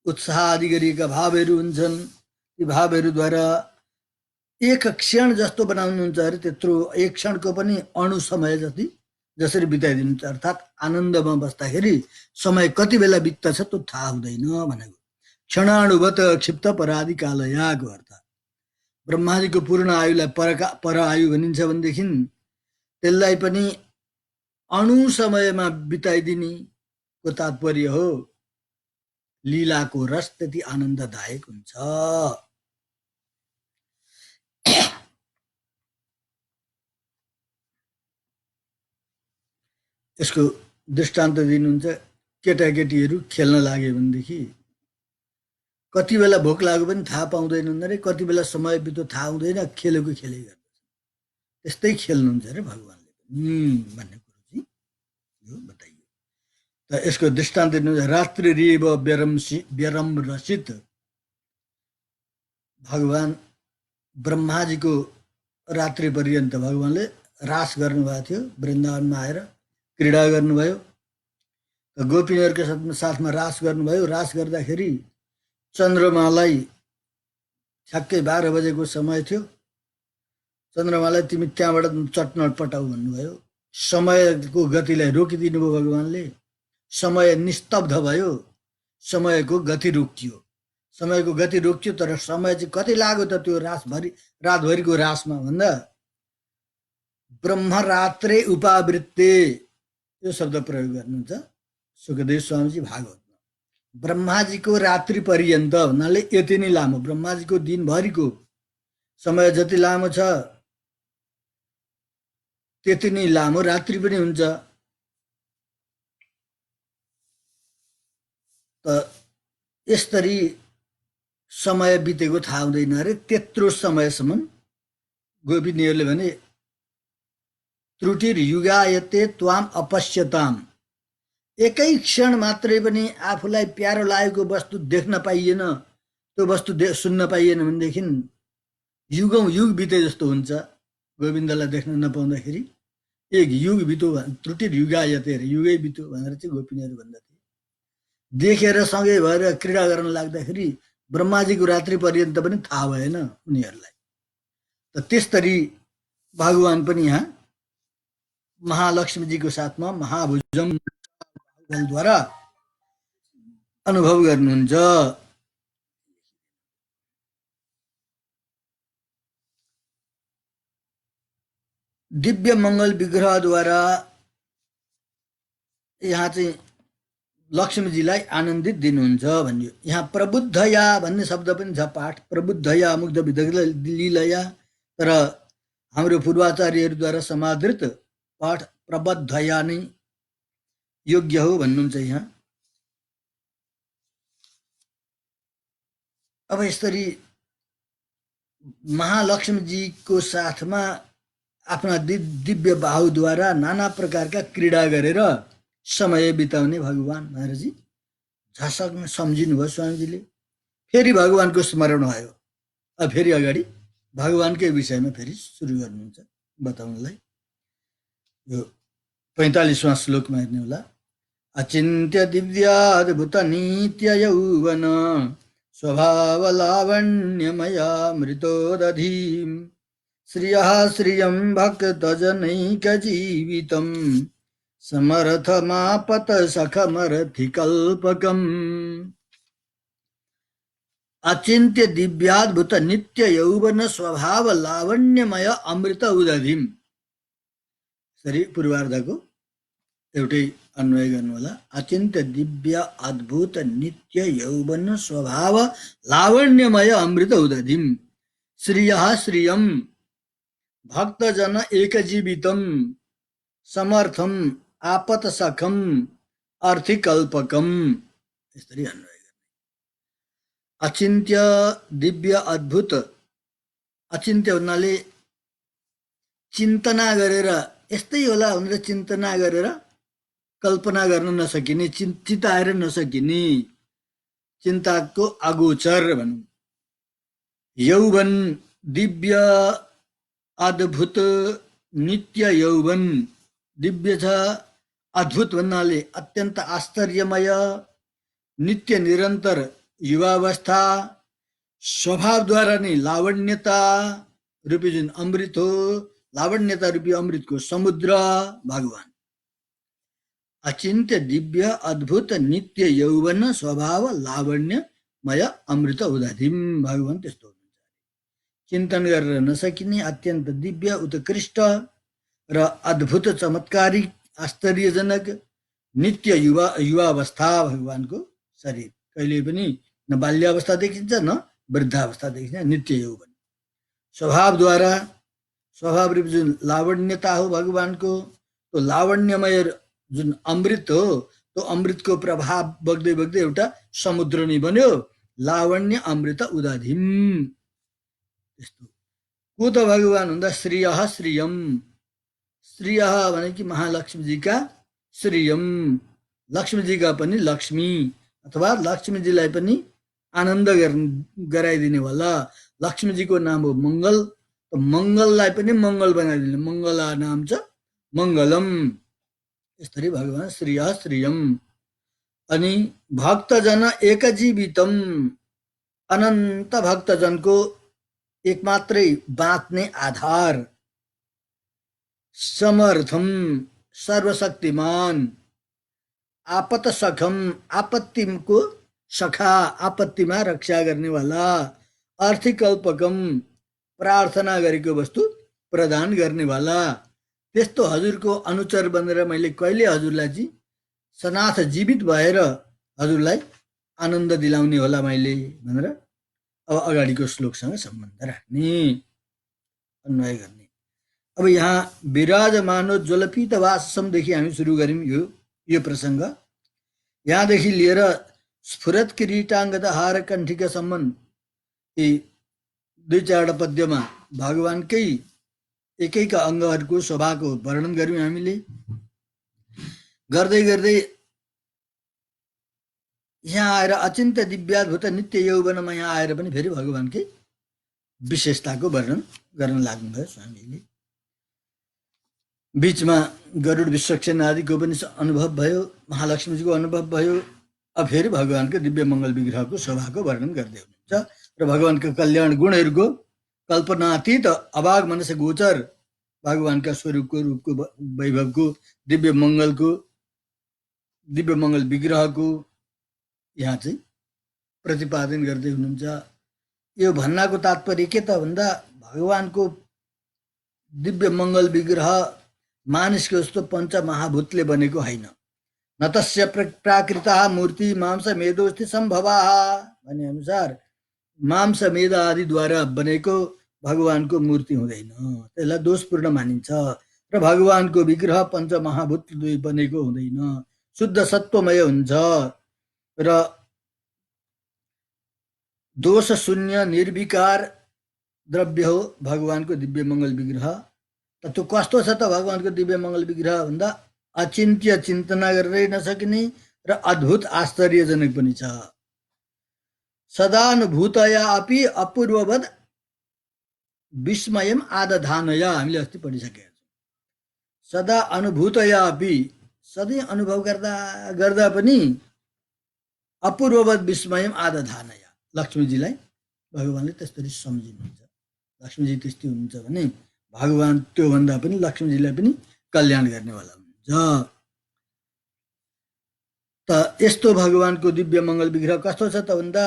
उत्साह आदि गरिएका भावहरू हुन्छन्। ती भावहरूद्वारा एक क्षण जस्तो बनाउनुहुन्छ अरे त्यत्रो एक क्षणको पनि अणु समय जति जसरी बिताइदिनुहुन्छ, अर्थात् आनन्दमा बस्दाखेरि समय कति बेला बित्दछ त्यो थाहा हुँदैन भनेको। क्षणाणुवत क्षिप्त पराधि कालयाको अर्थ ब्रह्माजीको पूर्ण आयुलाई पर आयु भनिन्छ भनेदेखि त्यसलाई पनि अणु समयमा बिताइदिनेको तात्पर्य हो। लीलाको रस त्यति आनन्ददायक हुन्छ। यसको दृष्टान्त दिनुहुन्छ, केटाकेटीहरू खेल्न लाग्यो भनेदेखि कति बेला भोक लाग्यो पनि थाहा पाउँदैनन् अरे, कति बेला समय बित्यो थाहा हुँदैन, खेलेको खेलै गर्छ। त्यस्तै खेल्नुहुन्छ अरे भगवानले पनि भन्ने कुरो चाहिँ यो बताइयो। त यसको दृष्टान्त दिनुहुन्छ, रात्रि रेव व्यरम रसित भगवान ब्रह्माजीको रात्रि पर्यन्त भगवानले रास गर्नुभएको थियो, वृन्दावनमा आएर क्रीडा गर्नुभयो। गोपिनीहरूको साथमा रास गर्नुभयो। रास गर्दाखेरि चन्द्रमालाई ठ्याक्कै 12 बजेको समय थियो। चन्द्रमालाई तिमी त्यहाँबाट चट्न पटाउ भन्नुभयो। समयको गतिलाई रोकिदिनु भयो भगवानले। समय निस्तब्ध भयो, समयको गति रोकियो। समयको गति रोकियो, तर समय चाहिँ कति लाग्यो त त्यो रातभरिको रासमा भन्दा ब्रह्मरात्रे उपावृत्ते यो शब्द प्रयोग गर्नुहुन्छ सुखदेव स्वामीजी भागवतमा। ब्रह्माजीको रात्रि पर्यन्त भन्नाले यति नै लामो, ब्रह्माजीको दिनभरिको समय जति लामो छ त्यति नै लामो रात्रि पनि हुन्छ। त यसरी समय बितेको थाहा हुँदैन अरे। त्यत्रो समयसम्म गोपिनीहरूले भने त्रुटिर युगायते त्वाम अपश्यताम, एकै क्षण मात्रै पनि आफूलाई प्यारो लागेको वस्तु देख्न पाइएन, त्यो वस्तु सुन्न पाइएन भनेदेखि युगौँ युग बिते जस्तो हुन्छ। गोविन्दलाई देख्न नपाउँदाखेरि एक युग बित्यो, त्रुटिर युगायते, युगै बित्यो भनेर चाहिँ गोपिनीहरू भन्दथे। देखेर सँगै भएर क्रीडा गर्न लाग्दाखेरि ब्रह्माजीको रात्रि पर्यन्त पनि थाहा भएन उनीहरूलाई। त त्यसरी भगवान पनि यहाँ महालक्ष्मीजीको साथमा महाभुजमद्वारा अनुभव गर्नुहुन्छ। दिव्य मङ्गल विग्रहद्वारा यहाँ चाहिँ लक्ष्मीजीलाई आनन्दित दिनुहुन्छ भन्यो। यहाँ प्रबुद्धया भन्ने शब्द पनि छ पाठ, प्रबुद्धया मुग्ध विदग्ध लीलया, तर हाम्रो पूर्वाचार्यहरूद्वारा समादृत पाठ प्रबद्धया नै योग्य हो भन्नुहुन्छ यहाँ। अब यसरी महालक्ष्मीजीको साथमा आफ्ना दिव्य बाहुद्वारा नाना प्रकारका क्रीडा गरेर समय बिताउने भगवान भनेर चाहिँ झसक्न सम्झिनु भयो स्वामीजीले। फेरि भगवानको स्मरण भयो। अब फेरि अगाडि भगवानकै विषयमा फेरि सुरु गर्नुहुन्छ बताउनलाई। यो 45वां श्लोकमा हेर्नु होला। अचिन्त्य दिव्याद्भुत नित्य यौवन स्वभाव लावण्यमया मृतोदधीम् श्रियः श्रियं भक्तजनैकजीवितम् समर्थमापत सखमरथिकल्पकम्। अचिन्त्य दिव्याद्भुत नित्य यौवन स्वभाव लावण्यमय अमृत उदधिम। सरी पूर्वार्धको एउटै अन्वय गर्नु होला। अचिन्त्य दिव्य अद्भुत नित्य यौवन स्वभाव लावण्यमय अमृत उदधिम श्रियः श्रियम भक्तजन एकजीवितम समर्थम आपत सखम अर्थिकल्पकम। यसरी अन्वय गर्ने। अचिन्त्य दिव्य अद्भुत, अचिन्त्य भन्नाले चिन्तना गरेर यस्तै होला भनेर चिन्तना गरेर कल्पना गर्न नसकिने, चिताएर नसकिने, चिन्ताको अगोचर भनौँ। यौवन दिव्य अद्भुत नित्य यौवन, दिव्य छ, अद्भुत भन्नाले अत्यन्त आश्चर्यमय, नित्य निरन्तर युवावस्था, स्वभावद्वारा नै लावण्यता रूपी जुन अमृत हो, लावण्यता रूपी अमृतको समुद्र भगवान। अचिन्त्य दिव्य अद्भुत नित्य यौवन स्वभाव लावण्यमय अमृत उदधिम भगवान त्यस्तो हुनुहुन्छ। चिन्तन गरेर नसकिने अत्यन्त दिव्य उत्कृष्ट र अद्भुत चमत्कारिक आश्चर्यजनक नित्य युवावस्था भगवानको शरीर। कहिले पनि न बाल्यावस्था देखिन्छ न वृद्धावस्था देखिन्छ, नित्य यौवन। स्वभावद्वारा, स्वभाव रूप जुन लावण्यता हो भगवानको, त्यो लावण्यमय जुन अमृत हो, त्यो अमृतको प्रभाव बग्दै बग्दै एउटा समुद्र नै बन्यो। लावण्य अमृत उदधिम। त्यस्तो को त भगवान भन्दा श्रियः श्रियम, श्रियः भने कि महालक्ष्मीजीका श्रियम, लक्ष्मीजीका पनि लक्ष्मी अथवा लक्ष्मीजीलाई पनि आनन्द गराइदिने होला। लक्ष्मीजीको नाम हो मङ्गल, मङ्गललाई पनि मङ्गल बनाइदिने, मङ्गला नाम छ मङ्गलम। यसरी भगवान श्रियः श्रियम। अनि भक्तजन एकजीवितम, अनन्त भक्तजनको एक मात्रै बाँच्ने आधार। समर्थम सर्वशक्तिमान, आपत सखम आपत्तिको सखा, आपत्तिमा रक्षा गर्नेवाला। अर्थिकल्पकम प्रार्थना गरेको वस्तु प्रदान गर्नेवाला। त्यस्तो हजुरको अनुचर बनेर मैले कहिले हजुरलाई चाहिँ सनाथ जीवित भएर हजुरलाई आनन्द दिलाउने होला मैले भनेर अब अगाडिको श्लोकसँग सम्बन्ध राख्ने, अन्वय गर्ने। अब यहाँ विराजमानो ज्वलपित वाससम्मदेखि हामी सुरु गऱ्यौँ यो प्रसङ्ग। यहाँदेखि लिएर स्फुरत किरीटाङ्गद हार कण्ठिकासम्म यी 2-4 पद्यमा भगवानकै एकैका अङ्गहरूको शोभाको वर्णन गर्यौँ हामीले। गर्दै गर्दै यहाँ आएर अचिन्त्य दिव्याद्भुत नित्य यौवनमा यहाँ आएर पनि फेरि भगवानकै विशेषताको वर्णन गर्न लाग्नुभयो स्वामीले। बीचमा गरुड विश्वक्षेण आदिको पनि अनुभव भयो, महालक्ष्मीजीको अनुभव भयो। अब फेरि भगवानको दिव्य मङ्गल विग्रहको शोभाको वर्णन गर्दै हुनुहुन्छ र भगवानको कल्याण गुणहरूको कल्पनातीत अभाग मनस गोचर भगवानका स्वरूपको, रूपको, वैभवको, दिव्य मङ्गल विग्रहको यहाँ चाहिँ प्रतिपादन गर्दै हुनुहुन्छ। यो भन्नाको तात्पर्य के त भन्दा भगवानको दिव्य मङ्गल विग्रह मानिसको जस्तो पञ्चमहाभूतले बनेको होइन। न तस्य प्राकृता मूर्ति मांस मेदोस्ति सम्भवा भने अनुसार मांस मेद आदिद्वारा बनेको भगवानको मूर्ति हुँदैन, त्यसलाई दोषपूर्ण मानिन्छ। र भगवानको विग्रह पञ्चमहाभूतले बनेको हुँदैन, शुद्ध सत्वमय हुन्छ र दोष शून्य निर्विकार द्रव्य हो भगवानको दिव्य मङ्गल विग्रह। त त्यो कस्तो छ त भगवानको दिव्य मङ्गल विग्रह भन्दा अचिन्त्य, चिन्तना गरेरै नसकिने र अद्भुत आश्चर्यजनक पनि छ। सदानुभूतया अपि अपूर्ववद विस्मयम आदधानया, हामीले अस्ति पढिसकेका छौँ। सदा अनुभूतया अपि, सधैँ अनुभव गर्दा गर्दा पनि अपूर्ववत विस्मयम आदधानया, लक्ष्मीजीलाई भगवानले त्यसरी सम्झिनुहुन्छ। लक्ष्मीजी त्यस्तै हुनुहुन्छ भने भगवान त्योभन्दा पनि लक्ष्मीजीलाई पनि कल्याण गर्नेवाला हुनुहुन्छ। त यस्तो भगवानको दिव्य मङ्गल विग्रह कस्तो छ त भन्दा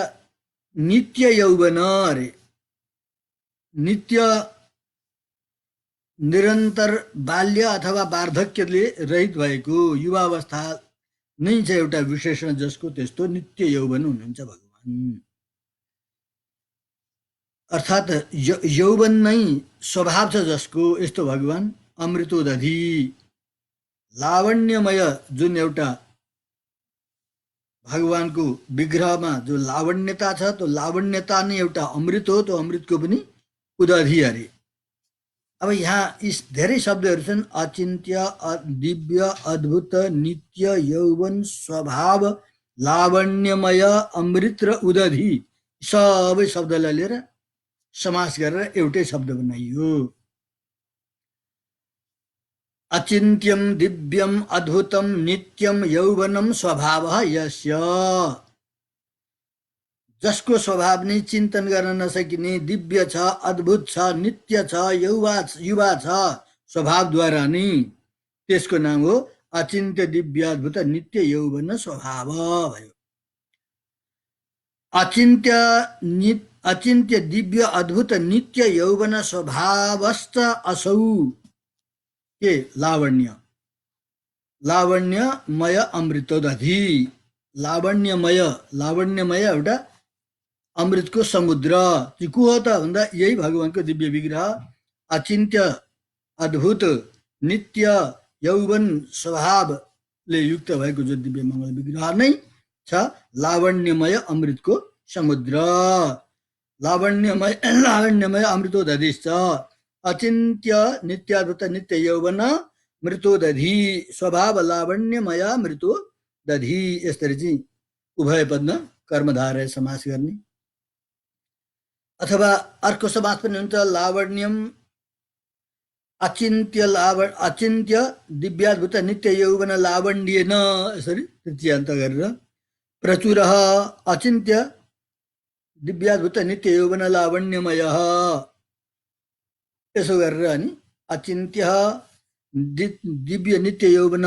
नित्य यौवन अरे, नित्य निरन्तर बाल्य अथवा वार्धक्यले रहित भएको युवावस्था नै छ एउटा विशेषण, जसको त्यस्तो नित्य यौवन हुनुहुन्छ भगवान। अर्थात् यौवन नै स्वभाव छ जसको, यस्तो भगवान अमृतोदधि, लावण्यमय, जुन एउटा भगवानको विग्रहमा जो लावण्यता छ, त्यो लावण्यता नै एउटा अमृत हो, त्यो अमृतको पनि उदधि अरे। अब यहाँ यी धेरै शब्दहरू छन्, अचिन्त्य, दिव्य, अद्भुत, नित्य, यौवन, स्वभाव, लावण्यमय, अमृत र उदधि, सबै शब्दलाई लिएर समास गरेर एउटै शब्द बनाइयो। अचिन्त्यम दिव्यम अद्भुतम नित्यम यौवनम स्वभाव यस्य, जसको स्वभाव नै चिन्तन गर्न नसकिने, दिव्य छ, अद्भुत छ, नित्य छ, युवा छ स्वभावद्वारा नै, त्यसको नाम हो अचिन्त्य दिव्य अद्भुत नित्य यौवन स्वभाव भयो। अचिन्त्य दिव्य अद्भुत नित्य यौवन स्वभावश्च असौ, के लावण्य, लावण्यमय अमृतोदधि, लावण्यमय एउटा अमृतको समुद्र चाहिँ को हो त भन्दा यही भगवानको दिव्य विग्रह, अचिन्त्य अद्भुत नित्य यौवन स्वभावले युक्त भएको जो दिव्य मङ्गल विग्रह नै छ लावण्यमय अमृतको समुद्र। लावण्यमय अमृतोदधिश्च अचिन्त्य नित्याद्भुत नित्य यौवन मृतोदधि स्वभाव लावण्यमय मृतोदधि, यसरी चाहिँ उभय पदमा कर्मधारय समास गर्ने। अथवा अर्को समास पनि हुन्छ, लावण्यम अचिन्त्य दिव्याद्भुत नित्य यौवन लावण्येन, यसरी तृतीयान्त गरेर। प्रचुरः अचिन्त्य दिव्याद्भुत नित्य यौवन लावण्यमयः, यसो गरेर अनि अचिन्त्य दिव्य नित्य यौवन,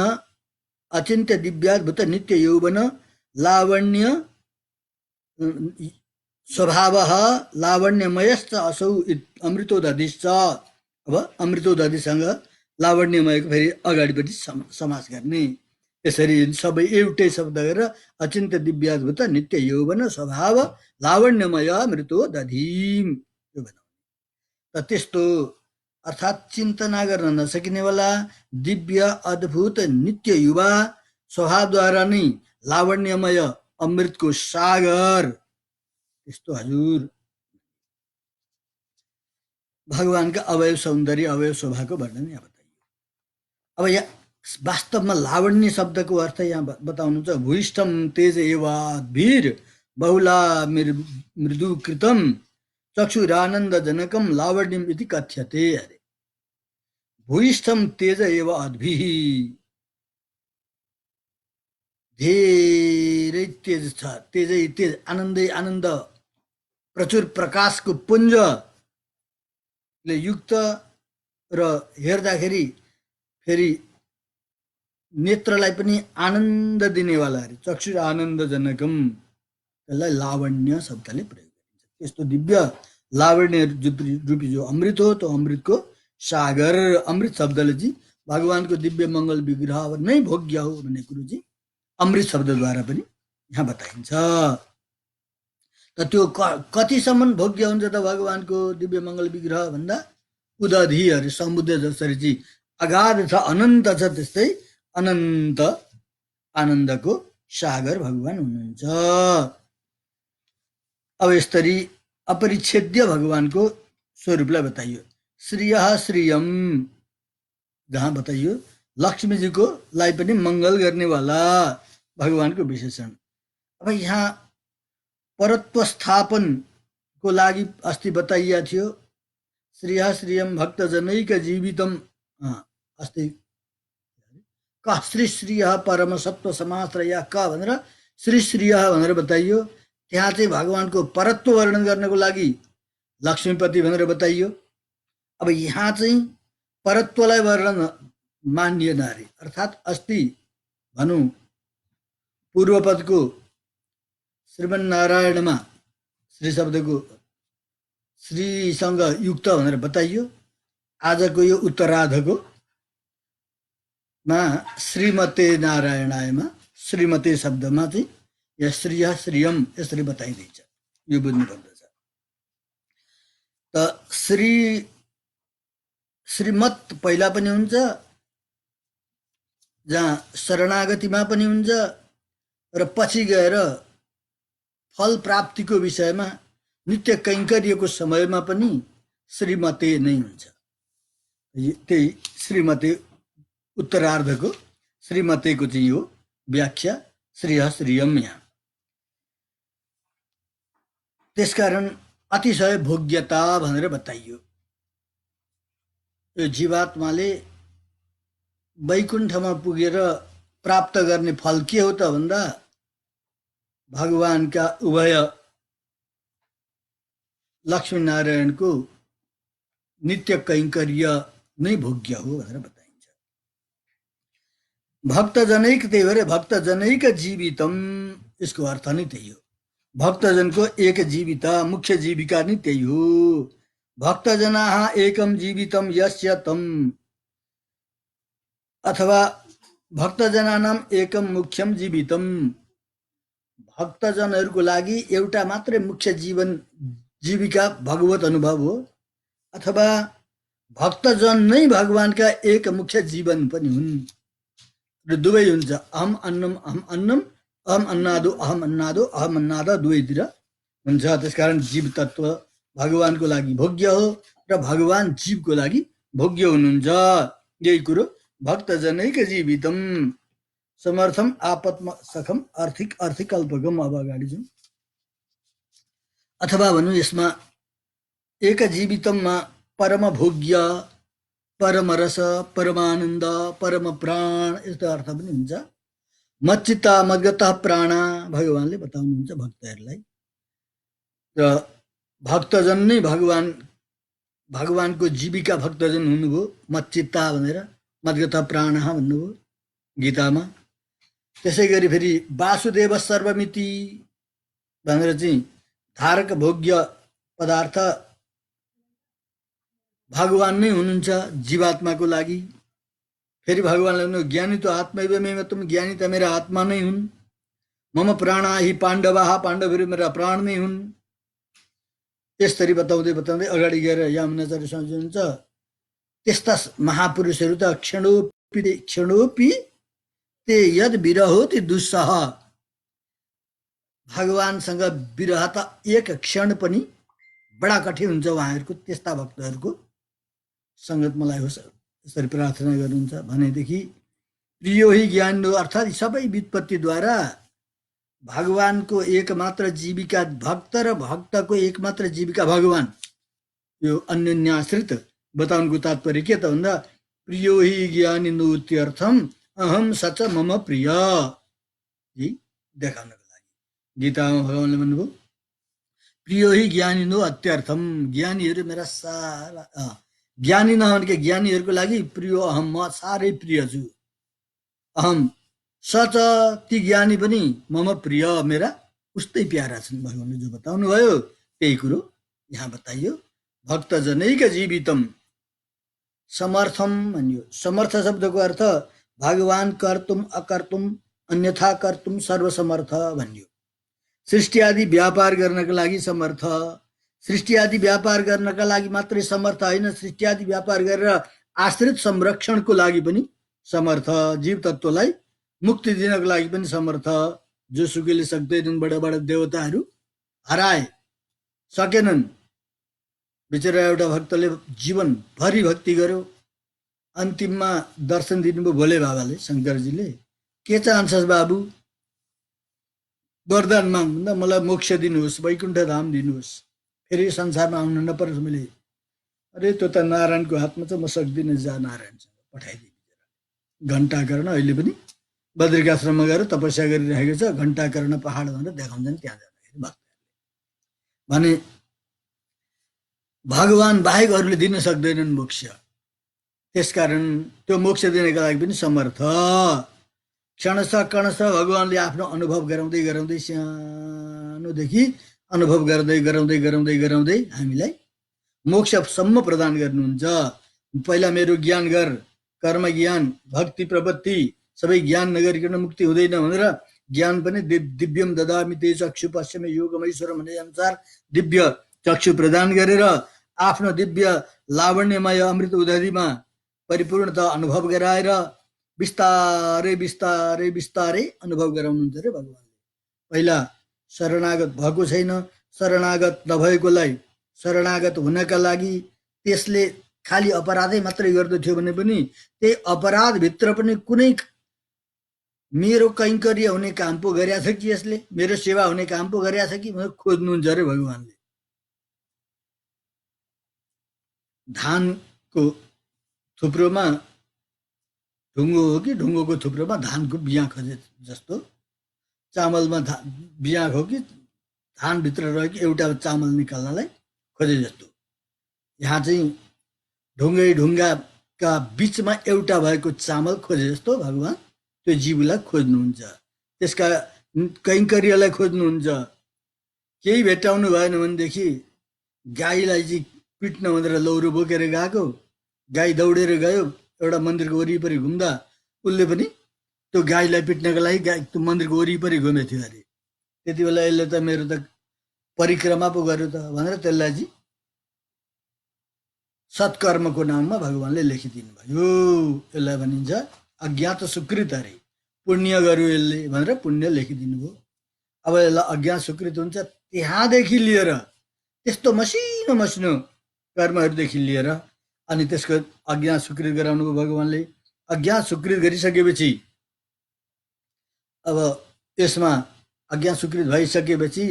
अचिन्त्य दिव्याद्भुत नित्य यौवन लावण्य स्वभावः लावण्यमयश्च असौ अमृतोदधिश्च। अब अमृतोदधिसँग लावण्यमयको फेरि अगाडिपट्टि समास गर्ने, यसरी सबै एउटै शब्द गरेर अचिन्त्य दिव्याद्भुत नित्य यौवन स्वभाव लावण्यमय मृतोदधि। त त्यस्तो अर्थात् चिन्तना गर्न नसकिनेवाला दिव्य अद्भुत नित्य युवा स्वभावद्वारा नै लावण्यमय अमृतको सागर, त्यस्तो हजुर भगवानका अवयव सौन्दर्य अवयव शोभाको वर्णन यहाँ बताइयो। अब यहाँ वास्तवमा लावण्य शब्दको अर्थ यहाँ बताउनुहुन्छ, भूयिष्ठम तेज एवाद्भिर बहुला मृदुकृतम चक्षुरानन्द जनकम लावण्यम इति कथ्यते अरे। भूयिष्ठम तेज एव अद्भिः, धेरै तेज छ, तेजै तेज, आनन्दै आनन्द, प्रचुर प्रकाशको पुञ्जले युक्त र हेर्दाखेरि फेरि नेत्रलाई पनि आनन्द दिनेवाला अरे। चक्षु आनन्द जनकम, त्यसलाई लावण्य शब्दले प्रयोग गरिन्छ। त्यस्तो दिव्य लावण्य रूपी जो अमृत हो, त्यो अमृतको सागर, अमृत शब्दले चाहिँ भगवानको दिव्य मङ्गल विग्रह नै भोग्य हो भन्ने कुरो चाहिँ अमृत शब्दद्वारा पनि यहाँ बताइन्छ। त त्यो कतिसम्म भोग्य हुन्छ त भगवानको दिव्य मङ्गल विग्रह भन्दा उदधिहरू समुद्र जसरी चाहिँ अगाध छ, अनन्त छ, त्यस्तै अनन्त आनन्दको सागर भगवान हुनुहुन्छ। अब यसरी अपरिच्छेद्य भगवानको स्वरूपलाई बताइयो। श्रिय श्रियम, जहाँ बताइयो लक्ष्मीजीको लाई पनि मङ्गल गर्नेवाला भगवानको विशेषण। अब यहाँ परत्व स्थापनको लागि अस्ति बताइया थियो, श्रियः श्रियं भक्तजनैक जीवितम अस्ति का श्री श्रियः परम सत्व समाश्रय का भनेर श्री श्रियः भनेर बताइयो। त्यहाँ चाहिँ भगवानको परत्व वर्णन गर्नको लागि लक्ष्मीपति भनेर बताइयो। अब यहाँ चाहिँ परत्वलाई वर्णन मानिएन अरे, अर्थात् अस्ति भनौँ पूर्वपदको श्रीमन्नारायणमा श्री शब्दको श्रीसँग युक्त भनेर बताइयो। आजको यो उत्तरार्धको मा श्रीमते नारायणायमा श्रीमते शब्दमा चाहिँ या श्रिय श्रियम यसरी बताइदिन्छ, यो बुझ्नुपर्दछ। त श्रीमत पहिला पनि हुन्छ, जहाँ शरणागतिमा पनि हुन्छ र पछि गएर फल प्राप्तिको विषयमा नित्य कैंकर्यको समयमा पनि श्रीमते नै हुन्छ। त्यही श्रीमते उत्तरार्धको श्रीमतेको चाहिँ यो व्याख्या श्रिय श्रियम यहाँ। त्यसकारण अतिशय भोग्यता भनेर बताइयो। यो जीवात्माले वैकुण्ठमा पुगेर प्राप्त गर्ने फल के हो त भन्दा भगवानका उभय लक्ष्मीनारायणको नित्य कैंकर्य नै भोग्य हो भनेर बताइन्छ। भक्तजनैक, त्यही भएर भक्तजनैक जीवितम, यसको अर्थ नै त्यही हो। भक्तजनको एक जीविता, मुख्य जीविका नै त्यही हो। भक्तजनाः एकम जीवितम यस्य तम, अथवा भक्तजनानाम एकम मुख्यम जीवितम, भक्तजनहरूको लागि एउटा मात्रै मुख्य जीविका भगवत अनुभव हो, अथवा भक्तजन नै भगवानका एक मुख्य जीवन पनि हुन् र दुवै हुन्छ। अहम अन्नम अहम अन्नम, अहम अन्नादो अहम अन्नादो, अहम अन्नाद दुवैतिर हुन्छ। त्यसकारण जीव तत्व भगवानको लागि भोग्य हो र भगवान जीवको लागि भोग्य हुनुहुन्छ। यही कुरो भक्तजनैक जीवितम समर्थम आपत्म सखम आर्थिक अल्पगम। अब अगाडि जाउँ। अथवा भनौँ यसमा एक जीवितममा परम भोग्य, परम रस, परमानन्द, परम प्राण यस्तो अर्थ पनि हुन्छ। मच्चित्ता मद्गतः प्राणा भगवानले बताउनुहुन्छ भक्तहरूलाई। र भक्तजन नै भगवानको जीविका भक्तजन हुनुभयो। मच्चित्ता भनेर मद्गतः प्राणः भन्नुभयो गीतामा। त्यसै गरी फेरि वासुदेव सर्वमिति भनेर चाहिँ धारक भोग्य पदार्थ भगवान नै हुनुहुन्छ जीवात्माको लागि। फेरि भगवानले भन्नु ज्ञानी त आत्मैव तुम, ज्ञानी त मेरा आत्मा नै हुन्। मम प्राणा हि पाण्डवाः, पाण्डवहरू मेरा प्राण नै हुन्। यसरी बताउँदै बताउँदै अगाडि गएर यामुनाचार्य सम्झिनुहुन्छ त्यस्ता महापुरुषहरू त क्षणोपि ते यद विरहो ती दुस्सह, भगवानसँग विरह त एक क्षण पनि बडा कठिन हुन्छ उहाँहरूको। त्यस्ता भक्तहरूको सङ्गत मलाई होस् यसरी प्रार्थना गर्नुहुन्छ भनेदेखि प्रियो हि ज्ञान हो, अर्थात् सबै व्युत्पत्तिद्वारा भगवानको एकमात्र जीविका भक्त र भक्तको एकमात्र जीविका भगवान, यो अन्योन्याश्रित बताउनुको तात्पर्य के त भन्दा प्रियो हि ज्ञानिनोत्यर्थम अहम सच मम प्रिय, यही देखाउनको लागि गीतामा भगवानले भन्नुभयो प्रियो हि ज्ञानिनो अत्यर्थम, ज्ञानीहरू मेरा सारा ज्ञानी नभनेका ज्ञानीहरूको लागि प्रियो अहम, म साह्रै प्रिय छु। अहम सच, ती ज्ञानी पनि मम प्रिय, मेरा उस्तै प्यारा छन्। भगवानले जो बताउनु भयो त्यही कुरो यहाँ बताइयो। भक्तजनैक जीवितम समर्थम भनियो। समर्थ शब्दको अर्थ भगवान कर्तुम अकर्तुम अन्यथा कर्तुम सर्वसमर्थ भनियो। सृष्टि आदि व्यापार गर्नका लागि समर्थ, सृष्टि आदि व्यापार गर्नका लागि मात्रै समर्थ होइन, सृष्टि आदि व्यापार गरेर आश्रित संरक्षणको लागि पनि समर्थ, जीव तत्त्वलाई मुक्ति दिनको लागि पनि समर्थ। जोसुकैले सक्दैनन्, बडा बडा देवताहरू हराए सकेनन्। बिचरा एउटा भक्तले जीवनभरि भक्ति गर्यो, अन्तिममा दर्शन दिनुभयो भोले बाबाले, शङ्करजीले। के चाहन्छस् बाबु? वरदान माग भन्दा मलाई मोक्ष दिनुहोस्, वैकुण्ठ धाम दिनुहोस्, फेरि संसारमा आउनु नपरोस्, मैले अरे त्यो त नारायणको हातमा छ, म सक्दिनँ, जा नारायणसँग पठाइदिए। घण्टाकर्ण अहिले पनि बद्रिकाश्रममा गएर तपस्या गरिरहेको छ, घण्टाकर्ण पहाड भनेर देखाउँछन् त्यहाँ जाँदाखेरि भक्तहरूले। भने भगवान बाहेक अरूले दिन सक्दैनन् मोक्ष, त्यसकारण त्यो मोक्ष दिनका लागि पनि समर्थ। क्षणश कणश भगवानले आफ्नो अनुभव गराउँदै गराउँदै सानोदेखि अनुभव गर्दै गराउँदै गराउँदै गराउँदै हामीलाई मोक्षसम्म प्रदान गर्नुहुन्छ। पहिला मेरो ज्ञान गर, कर्म ज्ञान, भक्ति प्रपत्ति, सबै ज्ञान नगरिकन मुक्ति हुँदैन भनेर ज्ञान पनि दिव्यम ददामि ते चक्षु पश्चिमे योगमैश्वर भने अनुसार दिव्य चक्षु प्रदान गरेर आफ्नो दिव्य लावण्यमय अमृत उदधिमा परिपूर्णता अनुभव गराएर बिस्तारै बिस्तारै बिस्तारै अनुभव गराउनुहुन्छ रे भगवानले। पहिला शरणागत भएको छैन, शरणागत नभएकोलाई शरणागत हुनका लागि त्यसले खालि अपराधै मात्रै गर्दथ्यो भने पनि त्यही अपराधभित्र पनि कुनै मेरो कैङ्कर्य हुने काम पो गरेछ कि यसले, मेरो सेवा हुने काम पो गरेछ कि भनेर खोज्नुहुन्छ अरे भगवानले। धानको थुप्रोमा ढुङ्गो हो कि ढुङ्गोको थुप्रोमा धानको बिहा खोजे जस्तो, चामलमा बिहा हो कि धानभित्र रह्यो कि एउटा चामल निकाल्नलाई खोजे जस्तो, यहाँ चाहिँ ढुङ्गै ढुङ्गाका बिचमा एउटा भएको चामल खोजे जस्तो भगवान त्यो जीवलाई खोज्नुहुन्छ, त्यसका कैङ्कर्यलाई खोज्नुहुन्छ। केही भेट्टाउनु भएन भनेदेखि गाईलाई चाहिँ पिट्न भनेर लौरो बोकेर गएको, गाई दौडेर गयो, एउटा मन्दिरको वरिपरि घुम्दा उसले पनि त्यो गाईलाई पिट्नको लागि त्यो मन्दिरको वरिपरि घुमेको थियो अरे। त्यति बेला यसले त मेरो त परिक्रमा पो गर्यो त भनेर त्यसलाई चाहिँ सत्कर्मको नाममा भगवानले लेखिदिनु भयो। यसलाई भनिन्छ अज्ञात सुकृत अरे, पुण्य गर्यो यसले भनेर पुण्य लेखिदिनु भयो। अब यसलाई अज्ञात सुकृत हुन्छ, त्यहाँदेखि लिएर त्यस्तो मसिनो मसिनो कर्महरूदेखि लिएर अनि त्यसको अज्ञात सुकृत गराउनु भयो भगवानले। अज्ञात सुकृत गरिसकेपछि अब यसमा अज्ञात सुकृत भइसकेपछि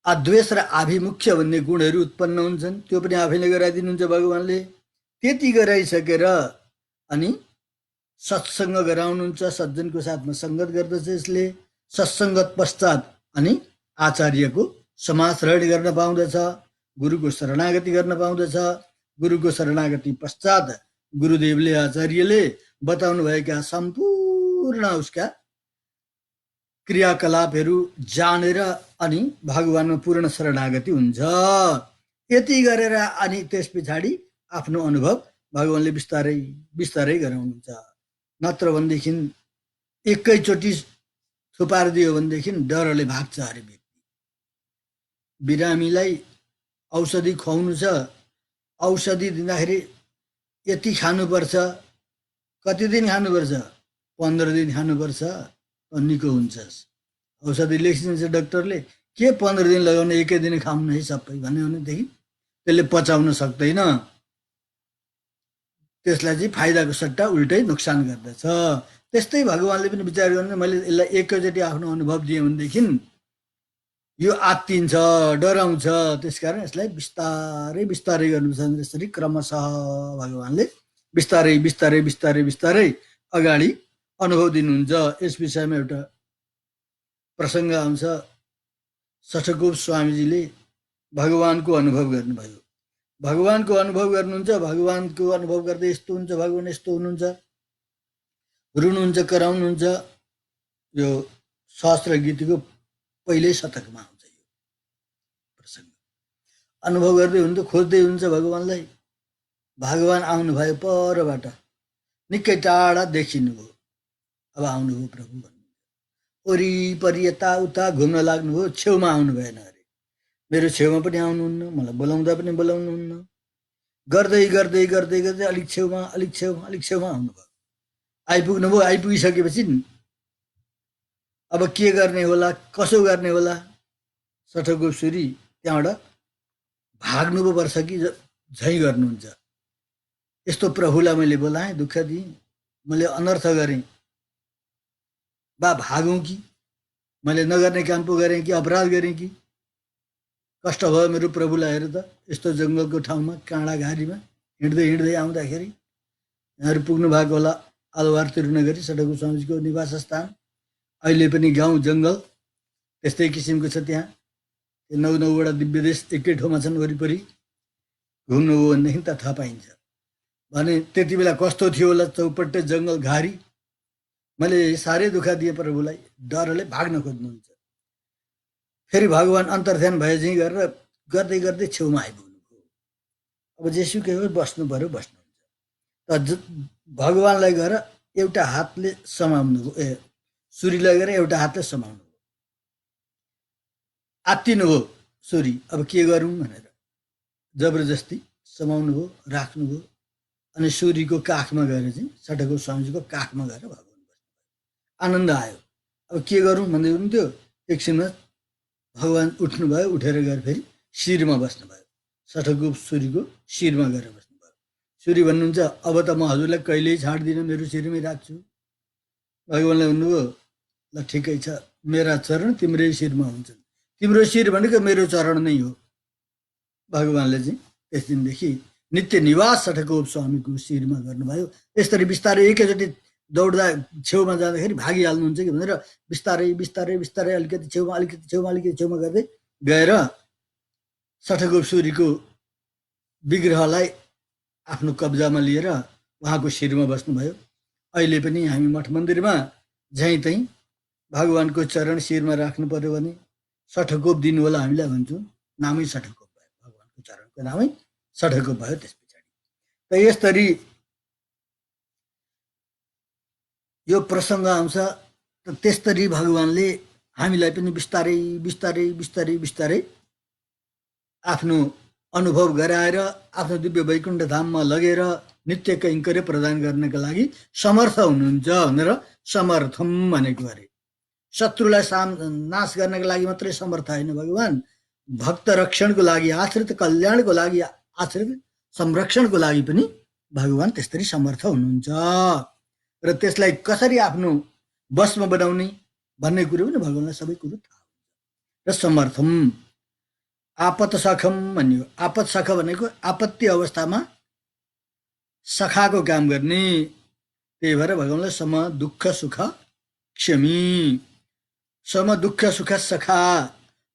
अद्वेष र आभिमुख्य भन्ने गुणहरू उत्पन्न हुन्छन्, त्यो पनि आफैले गराइदिनुहुन्छ भगवानले। त्यति गराइसकेर अनि सत्सङ्ग गराउनुहुन्छ, सज्जनको साथमा सङ्गत गर्दछ यसले। सत्सङ्गत पश्चात अनि आचार्यको समाश्रय गर्न पाउँदछ, गुरुको शरणागति गर्न पाउँदछ। गुरुको शरणागति पश्चात गुरुदेवले आचार्यले बताउनु भएका सम्पूर्ण उसका क्रियाकलापहरू जानेर अनि भगवानमा पूर्ण शरणागति हुन्छ। यति गरेर अनि त्यस पछाडि आफ्नो अनुभव भगवानले बिस्तारै बिस्तारै गराउनुहुन्छ। नत्र भनेदेखि एकैचोटि थुपारिदियो भनेदेखि डरले भाग्छ अरे व्यक्ति। बिरामीलाई औषधि खुवाउनु छ, औषधि दिँदाखेरि यति खानुपर्छ, कति दिन खानुपर्छ, 15 दिन खानुपर्छ, निको हुन्छस्। औषधि लेखिदिन्छ डाक्टरले, के 15 दिन लगाउने, एकै दिन खाउनु है सबै भन्यो भनेदेखि त्यसले पचाउन सक्दैन, त्यसलाई चाहिँ फाइदाको सट्टा उल्टै नोक्सान गर्दछ। त्यस्तै भगवानले पनि विचार गर्नु, मैले यसलाई एकैचोटि आफ्नो अनुभव दिएँ भनेदेखि यो आत्तिन्छ, डराउँछ, त्यसकारण यसलाई बिस्तारै बिस्तारै गर्नुपर्छ। यसरी क्रमशः भगवानले बिस्तारै बिस्तारै बिस्तारै बिस्तारै अगाडि अनुभव दिनुहुन्छ। यस विषयमा एउटा प्रसङ्ग आउँछ। शठकोप स्वामीजीले भगवानको अनुभव गर्नुभयो। भगवानको अनुभव गर्नुहुन्छ, भगवानको अनुभव गर्दै यस्तो हुन्छ, भगवान यस्तो हुनुहुन्छ, रुनुहुन्छ, कराउनुहुन्छ। यो शास्त्र गीतको पहिल्यै शतकमा आउँछ यो प्रसङ्ग। अनुभव गर्दै हुन्छ, खोज्दै हुन्छ भगवानलाई। भगवान आउनुभयो परबाट, निकै टाढा देखिनुभयो। अब आउनुभयो प्रभु भन्नु, वरिपरि यताउता घुम्न लाग्नुभयो, छेउमा आउनु भएन अरे। मेरो छेउमा पनि आउनुहुन्न, मलाई बोलाउँदा पनि बोलाउनुहुन्न। गर्दै गर्दै गर्दै गर्दै अलिक छेउमा अलिक छेउमा अलिक छेउमा आउनुभयो। आइपुग्नुभयो। आइपुगिसकेपछि अब के गर्ने होला, कसो गर्ने होला, शठकोप सूरी त्यहाँबाट भाग्नु पो पर्छ कि झै गर्नुहुन्छ। यस्तो प्रभुलाई मैले बोलाएँ, दुःख दिएँ, मैले अनर्थ गरेँ, बा भागौँ कि मैले नगर्ने काम पो गरेँ कि अपराध गरेँ कि कष्ट भयो मेरो प्रभुलाई हेर त, यस्तो जङ्गलको ठाउँमा काँडा घारीमा हिँड्दै हिँड्दै आउँदाखेरि यहाँहरू पुग्नु भएको होला अलवार तिरुनगरी सडक गोस्वामीजीको निवास स्थान। अहिले पनि गाउँ जङ्गल त्यस्तै किसिमको छ। त्यहाँ 9-9वटा दिव्य देश एकै ठाउँमा छन् वरिपरि। घुम्नु हो भनेदेखि त थाहा पाइन्छ। भने त्यति बेला कस्तो थियो होला चौपट्टे जङ्गल घारी। मैले साह्रै दुःख दिएँ प्रभुलाई, डरले भाग्न खोज्नुहुन्छ। फेरि भगवान् अन्तर्ध्यान भए चाहिँ गरेर गर्दै गर्दै छेउमा आइपुग्नुभयो। अब जेसुकै हो बस्नु पर्यो, बस्नुहुन्छ। भगवान्लाई गएर एउटा हातले समाउनु भयो, सुरीलाई गएर एउटा हातले समाउनु भयो। आत्तिनु हो सुरी, अब के गरौँ भनेर जबरजस्ती समाउनु भयो, राख्नुभयो। अनि सुरीको काखमा गएर चाहिँ सडक गोस्वामीजीको काखमा गएर भगवान् बस्नुभयो। आनन्द आयो। अब के गरौँ भन्दै हुनुहुन्थ्यो। एकछिनमा भगवान् उठ्नुभयो, उठेर गएर फेरि शिरमा बस्नुभयो। सडक सूरीको शिरमा गएर बस्नुभयो। सूरी भन्नुहुन्छ अब त म हजुरलाई कहिल्यै छाड्दिनँ, मेरो शिरमै राख्छु। भगवान्लाई भन्नुभयो ल ठिकै छ, मेरा चरण तिम्रै शिरमा हुन्छन्। तिम्रो शिर भनेको मेरो चरण नै हो। भगवान्ले चाहिँ त्यस दिनदेखि नित्य निवास सडक गोस्वामीको शिरमा गर्नुभयो। यसरी बिस्तारै एकैचोटि दौड्दा छेउमा जाँदाखेरि भागिहाल्नुहुन्छ कि भनेर बिस्तारै बिस्तारै बिस्तारै अलिकति छेउमा अलिकति छेउमा अलिकति छेउमा गर्दै गएर सडक सूरीको विग्रहलाई आफ्नो कब्जामा लिएर उहाँको शिरमा बस्नुभयो। अहिले पनि हामी मठ मन्दिरमा झैँ तैँ भगवान्को चरण शिरमा राख्नु पर्यो भने सठकोप दिनु होला हामीलाई भन्छौँ। नामै सठकोप भयो, भगवान्को चरणको नामै सठकोप भयो। त्यस पछाडि त यसरी यो प्रसङ्ग आउँछ। त त्यसरी भगवान्ले हामीलाई पनि बिस्तारै बिस्तारै बिस्तारै बिस्तारै आफ्नो अनुभव गराएर आफ्नो दिव्य वैकुण्ठ धाममा लगेर नित्य कैङ्कर्य प्रदान गर्नका लागि समर्थ हुनुहुन्छ भनेर समर्थम भनेको अरे। शत्रुलाई नाश गर्नका लागि मात्रै समर्थ होइन भगवान्, भक्त रक्षणको लागि, आश्रित कल्याणको लागि, आश्रित संरक्षणको लागि पनि भगवान् त्यसरी समर्थ हुनुहुन्छ। र त्यसलाई कसरी आफ्नो वशमा बनाउने भन्ने कुरो पनि भगवान्लाई सबै कुरो थाहा हुन्छ। र समर्थम आपत सखम भनियो। आपत सख भनेको आपत्ति अवस्थामा सखाको काम गर्ने। त्यही भएर भगवान्लाई सम दुःख सुख क्षमी, सम दुःख सुख सखा,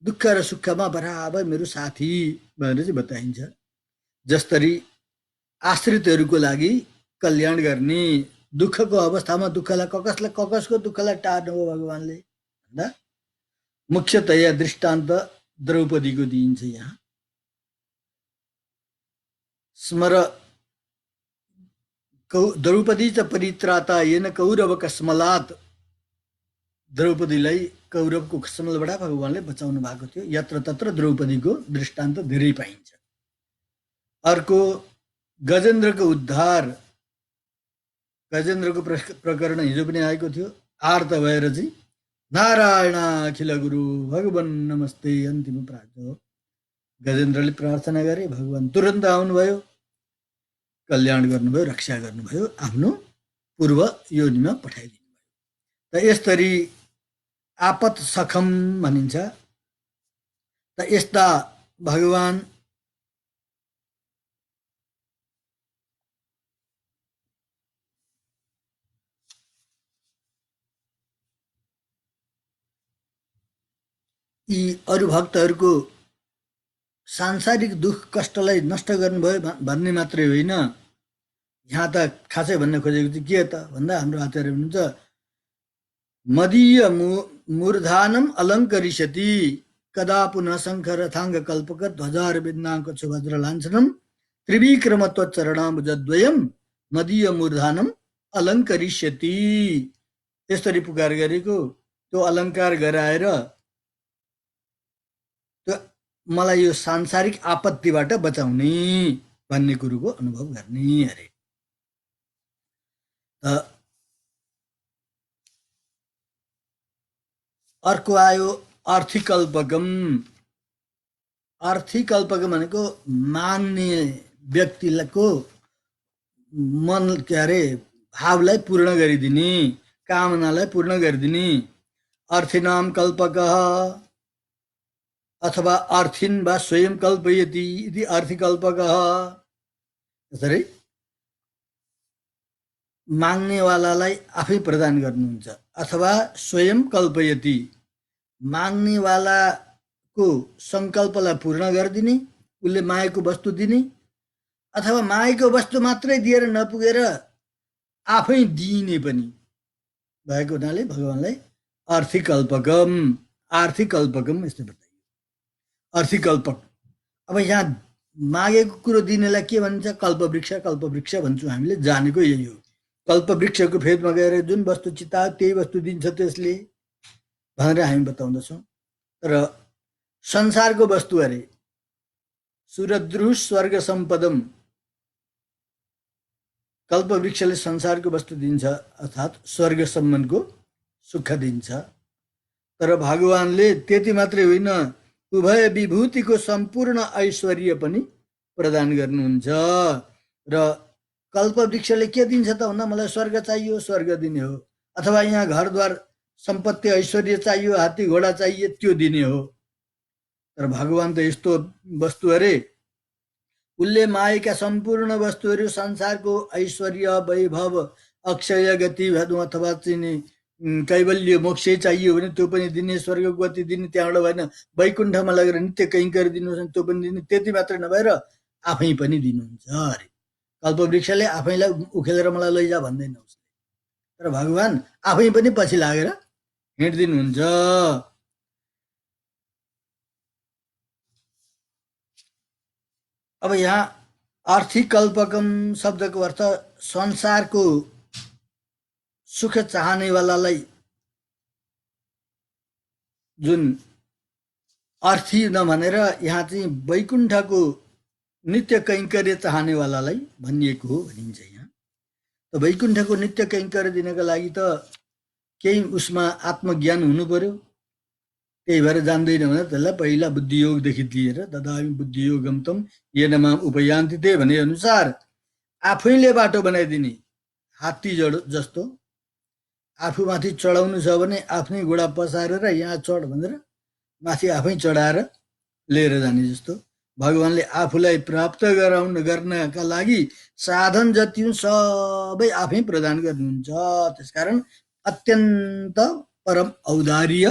दुःख र सुखमा बराबर मेरो साथी भनेर चाहिँ बताइन्छ। जसरी आश्रितहरूको लागि कल्याण गर्ने, दुःखको अवस्थामा दुःखलाई कसको दुःखलाई टार्नु हो भगवान्ले भन्दा मुख्यतया दृष्टान्त द्रौपदीको दिइन्छ। यहाँ स्मर द्रौपदी च परित्राता येन कौरव कस्मलात। द्रौपदीलाई कौरवको खस्मलबाट भगवान्ले बचाउनु भएको थियो। यत्र तत्र द्रौपदीको दृष्टान्त धेरै पाइन्छ। अर्को गजेन्द्रको उद्धार, गजेन्द्रको प्रकरण हिजो पनि आएको थियो। आर्त भएर चाहिँ नारायण अखिल गुरु भगवान् नमस्ते अन्तिम प्रार्थना हो। गजेन्द्रले प्रार्थना गरे, भगवान् तुरन्त आउनुभयो, कल्याण गर्नुभयो, रक्षा गर्नुभयो, आफ्नो पूर्व योनिमा पठाइदिनु भयो। त यसरी आपत सखम भनिन्छ। त यस्ता भगवान् यी अरू भक्तहरूको सांसारिक दुःख कष्टलाई नष्ट गर्नुभयो भन्ने मात्रै होइन। यहाँ त खासै भन्न खोजेको चाहिँ के त भन्दा हाम्रो आचार्य हुनुहुन्छ मदीय मूर्धानम अलङ्करिष्यति कदा पुनः शङ्ख रथाङ्ग कल्पक ध्वजार बिन्दाङ्क सुभद्र लाञ्छनम त्रिविक्रम त्वचरणाम्बुजद्वयम मदीय मूर्धानम अलङ्करिष्यति। यसरी पुकार गरेको त्यो अलङ्कार गराएर मलाई यो सांसारिक आपत्तिबाट बचाउने भन्ने कुरोको अनुभव गर्ने अरे। अर्को आयो अर्थीकल्पकम। अर्थीकल्पकम भनेको मान्ने व्यक्तिको मन के अरे भावलाई पूर्ण गरिदिने, कामनालाई पूर्ण गरिदिने। अर्थीनाम कल्पक अथवा अर्थिन वा स्वयं कल्पयति इति अर्थिकल्पकः। त्यसरी माग्नेवालालाई आफै प्रदान गर्नुहुन्छ, अथवा स्वयं कल्पयति माग्नेवालाको सङ्कल्पलाई पूर्ण गरिदिने, उसले मागेको वस्तु दिने, अथवा मागेको वस्तु मात्रै दिएर नपुगेर आफै दिइने पनि भएको हुनाले भगवान्लाई आर्थिकल्पकम आर्थिकल्पकम यस्तो बताइयो। आर्थिकल्पक। अब यहाँ मागेको कुरो दिनेलाई के भन्छ? कल्पवृक्ष। कल्पवृक्ष भन्छौँ हामीले, जानेको यही हो। कल्पवृक्षको फेदमा गएर जुन वस्तु चितायो त्यही वस्तु दिन्छ त्यसले भनेर हामी बताउँदछौँ। तर संसारको वस्तु अरे सुरद्रुः स्वर्ग सम्पदम, कल्पवृक्षले संसारको वस्तु दिन्छ, अर्थात् स्वर्गसम्मको सुख दिन्छ। तर भगवान्ले त्यति मात्रै होइन, उभय विभूतिको सम्पूर्ण ऐश्वर्य पनि प्रदान गर्नुहुन्छ। र कल्पवृक्षले के दिन्छ त भन्दा मलाई स्वर्ग चाहियो, स्वर्ग दिने हो, अथवा यहाँ घरद्वार सम्पत्ति ऐश्वर्य चाहियो, हात्ती घोडा चाहिए, त्यो दिने हो। तर भगवान त यस्तो वस्तु अरे उसले मागेका सम्पूर्ण वस्तुहरू, संसारको ऐश्वर्य वैभव अक्षय गति भनौँ अथवा चाहिँ कैवल्य मोक्ष चाहियो भने त्यो पनि दिने, स्वर्गको गति दिने, त्यहाँबाट भएन वैकुण्ठमा लगेर नित्य कैङ्कर दिनुहुन्छ त्यो पनि दिने। त्यति मात्रै नभएर आफै पनि दिनुहुन्छ अरे। कल्पवृक्षले आफैलाई उखेलेर मलाई लैजा भन्दैन उसले, तर भगवान आफै पनि पछि लागेर हिँडिदिनुहुन्छ। अब यहाँ आर्थिकल्पकम शब्दको अर्थ संसारको सुख चाहनेवालालाई जुन अर्थी नभनेर यहाँ चाहिँ वैकुण्ठको नित्य कैङ्कर्य चाहनेवालालाई भनिएको हो भनिन्छ। यहाँ त वैकुण्ठको नित्य कैङ्कर्य दिनको लागि त केही उसमा आत्मज्ञान हुनु पर्यो, त्यही भएर जान्दैन भने त्यसलाई पहिला बुद्धियोगदेखि लिएर ददामि बुद्धियोगम तम येन माम उपयान्ति ते भने अनुसार आफैले बाटो बनाइदिने। हात्ती जस्तो आफूमाथि चढाउनु छ भने आफ्नै घोडा पसारेर यहाँ चढ भनेर माथि आफै चढाएर लिएर जाने जस्तो भगवान्ले आफूलाई प्राप्त गर्नका लागि साधन जति सबै आफै प्रदान गर्नुहुन्छ। त्यसकारण अत्यन्त परम औदार्य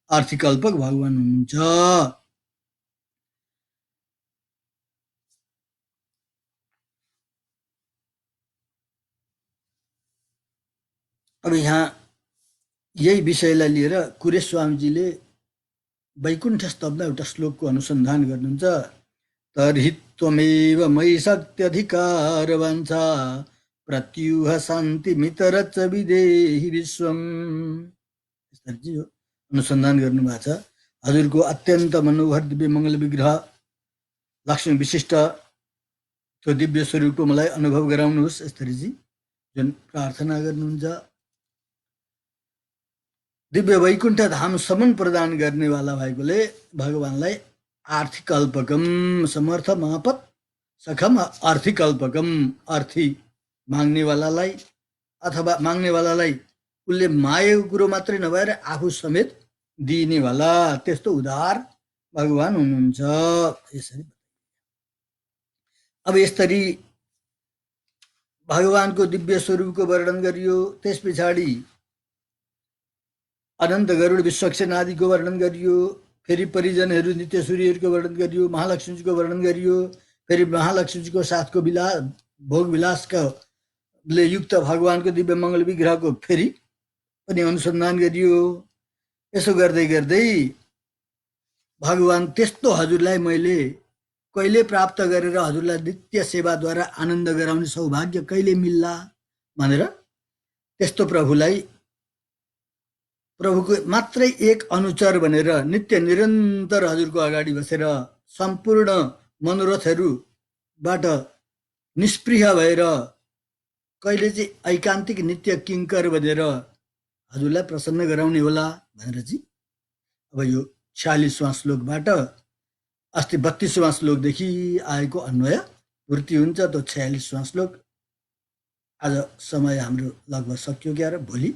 आर्थिकल्पक भगवान हुनुहुन्छ। अब यहाँ यही विषयलाई लिएर कुरेश स्वामीजीले वैकुण्ठ स्तवमा एउटा श्लोकको अनुसन्धान गर्नुहुन्छ। तर्हि त्वमेव मयि शक्त्यधिकार वाञ्छा प्रत्युह शान्तिमितरच विदेहि विश्वम्। यसरी अनुसन्धान गर्नुभएको छ। हजुरको अत्यन्त मनोहर दिव्य मङ्गल विग्रह लक्ष्मी विशिष्ट त्यो दिव्य स्वरूपको मलाई अनुभव गराउनुहोस्, यसरी जुन प्रार्थना गर्नुहुन्छ। दिव्य वैकुण्ठ धामसम्म प्रदान गर्नेवाला भएकोले भगवान्लाई आर्थिकल्पकम समर्थ मापत सखम आर्थिकल्पकम, अर्थी माग्नेवालालाई अथवा माग्नेवालालाई उसले मागेको कुरो मात्रै नभएर आफू समेत दिनेवाला त्यस्तो उदार भगवान हुनुहुन्छ। यसरी अब यसरी भगवानको दिव्य स्वरूपको वर्णन गरियो। त्यस पछाडि अनन्त गरुड विश्वक्षेन आदिको वर्णन गरियो। फेरि परिजनहरू नित्य सूर्यहरूको वर्णन गरियो। महालक्ष्मीजीको वर्णन गरियो। फेरि महालक्ष्मीजीको साथको भोग विलासले युक्त भगवानको दिव्य मङ्गल विग्रहको फेरि पनि अनुसन्धान गरियो। यसो गर्दै गर्दै भगवान त्यस्तो हजुरलाई मैले कहिले प्राप्त गरेर हजुरलाई नित्य सेवाद्वारा आनन्द गराउने सौभाग्य कहिले मिल्ला भनेर त्यस्तो प्रभुको मात्रै एक अनुचर भनेर नित्य निरन्तर हजुरको अगाडि बसेर सम्पूर्ण मनोरथहरूबाट निष्प्रिय भएर कहिले चाहिँ ऐकान्तिक नित्य किङ्कर बनेर हजुरलाई प्रसन्न गराउने होला भनेर चाहिँ अब यो 46वां श्लोकबाट अस्ति 32वां श्लोकदेखि आएको अन्वय पूर्ति हुन्छ। त्यो 46वां श्लोक आज समय हाम्रो लगभग सकियो क्या र भोलि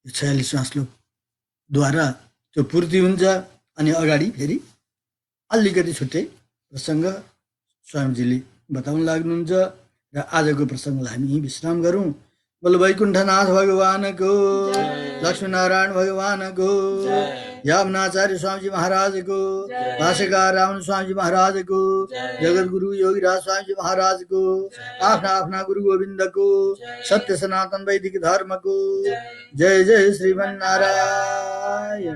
46वां श्लोकद्वारा त्यो पूर्ति हुन्छ। अनि अगाडि फेरि अलिकति छुट्टै प्रसङ्ग स्वामीजीले बताउन लाग्नुहुन्छ र आजको प्रसङ्गलाई हामी यहीँ विश्राम गरौँ। बोल वैकुण्ठनाथ भगवानको, लक्ष्मीनारायण भगवानको, यावनाचार्य स्वामीजी महाराजको, भाष्यकार रामन स्वामीजी महाराजको, जगद्गुरु योगीराज स्वामीजी महाराजको, आफ्ना आफ्ना गुरु गोविन्दको, सत्य सनातन वैदिक धर्मको जय जय श्रीमन्नारायण।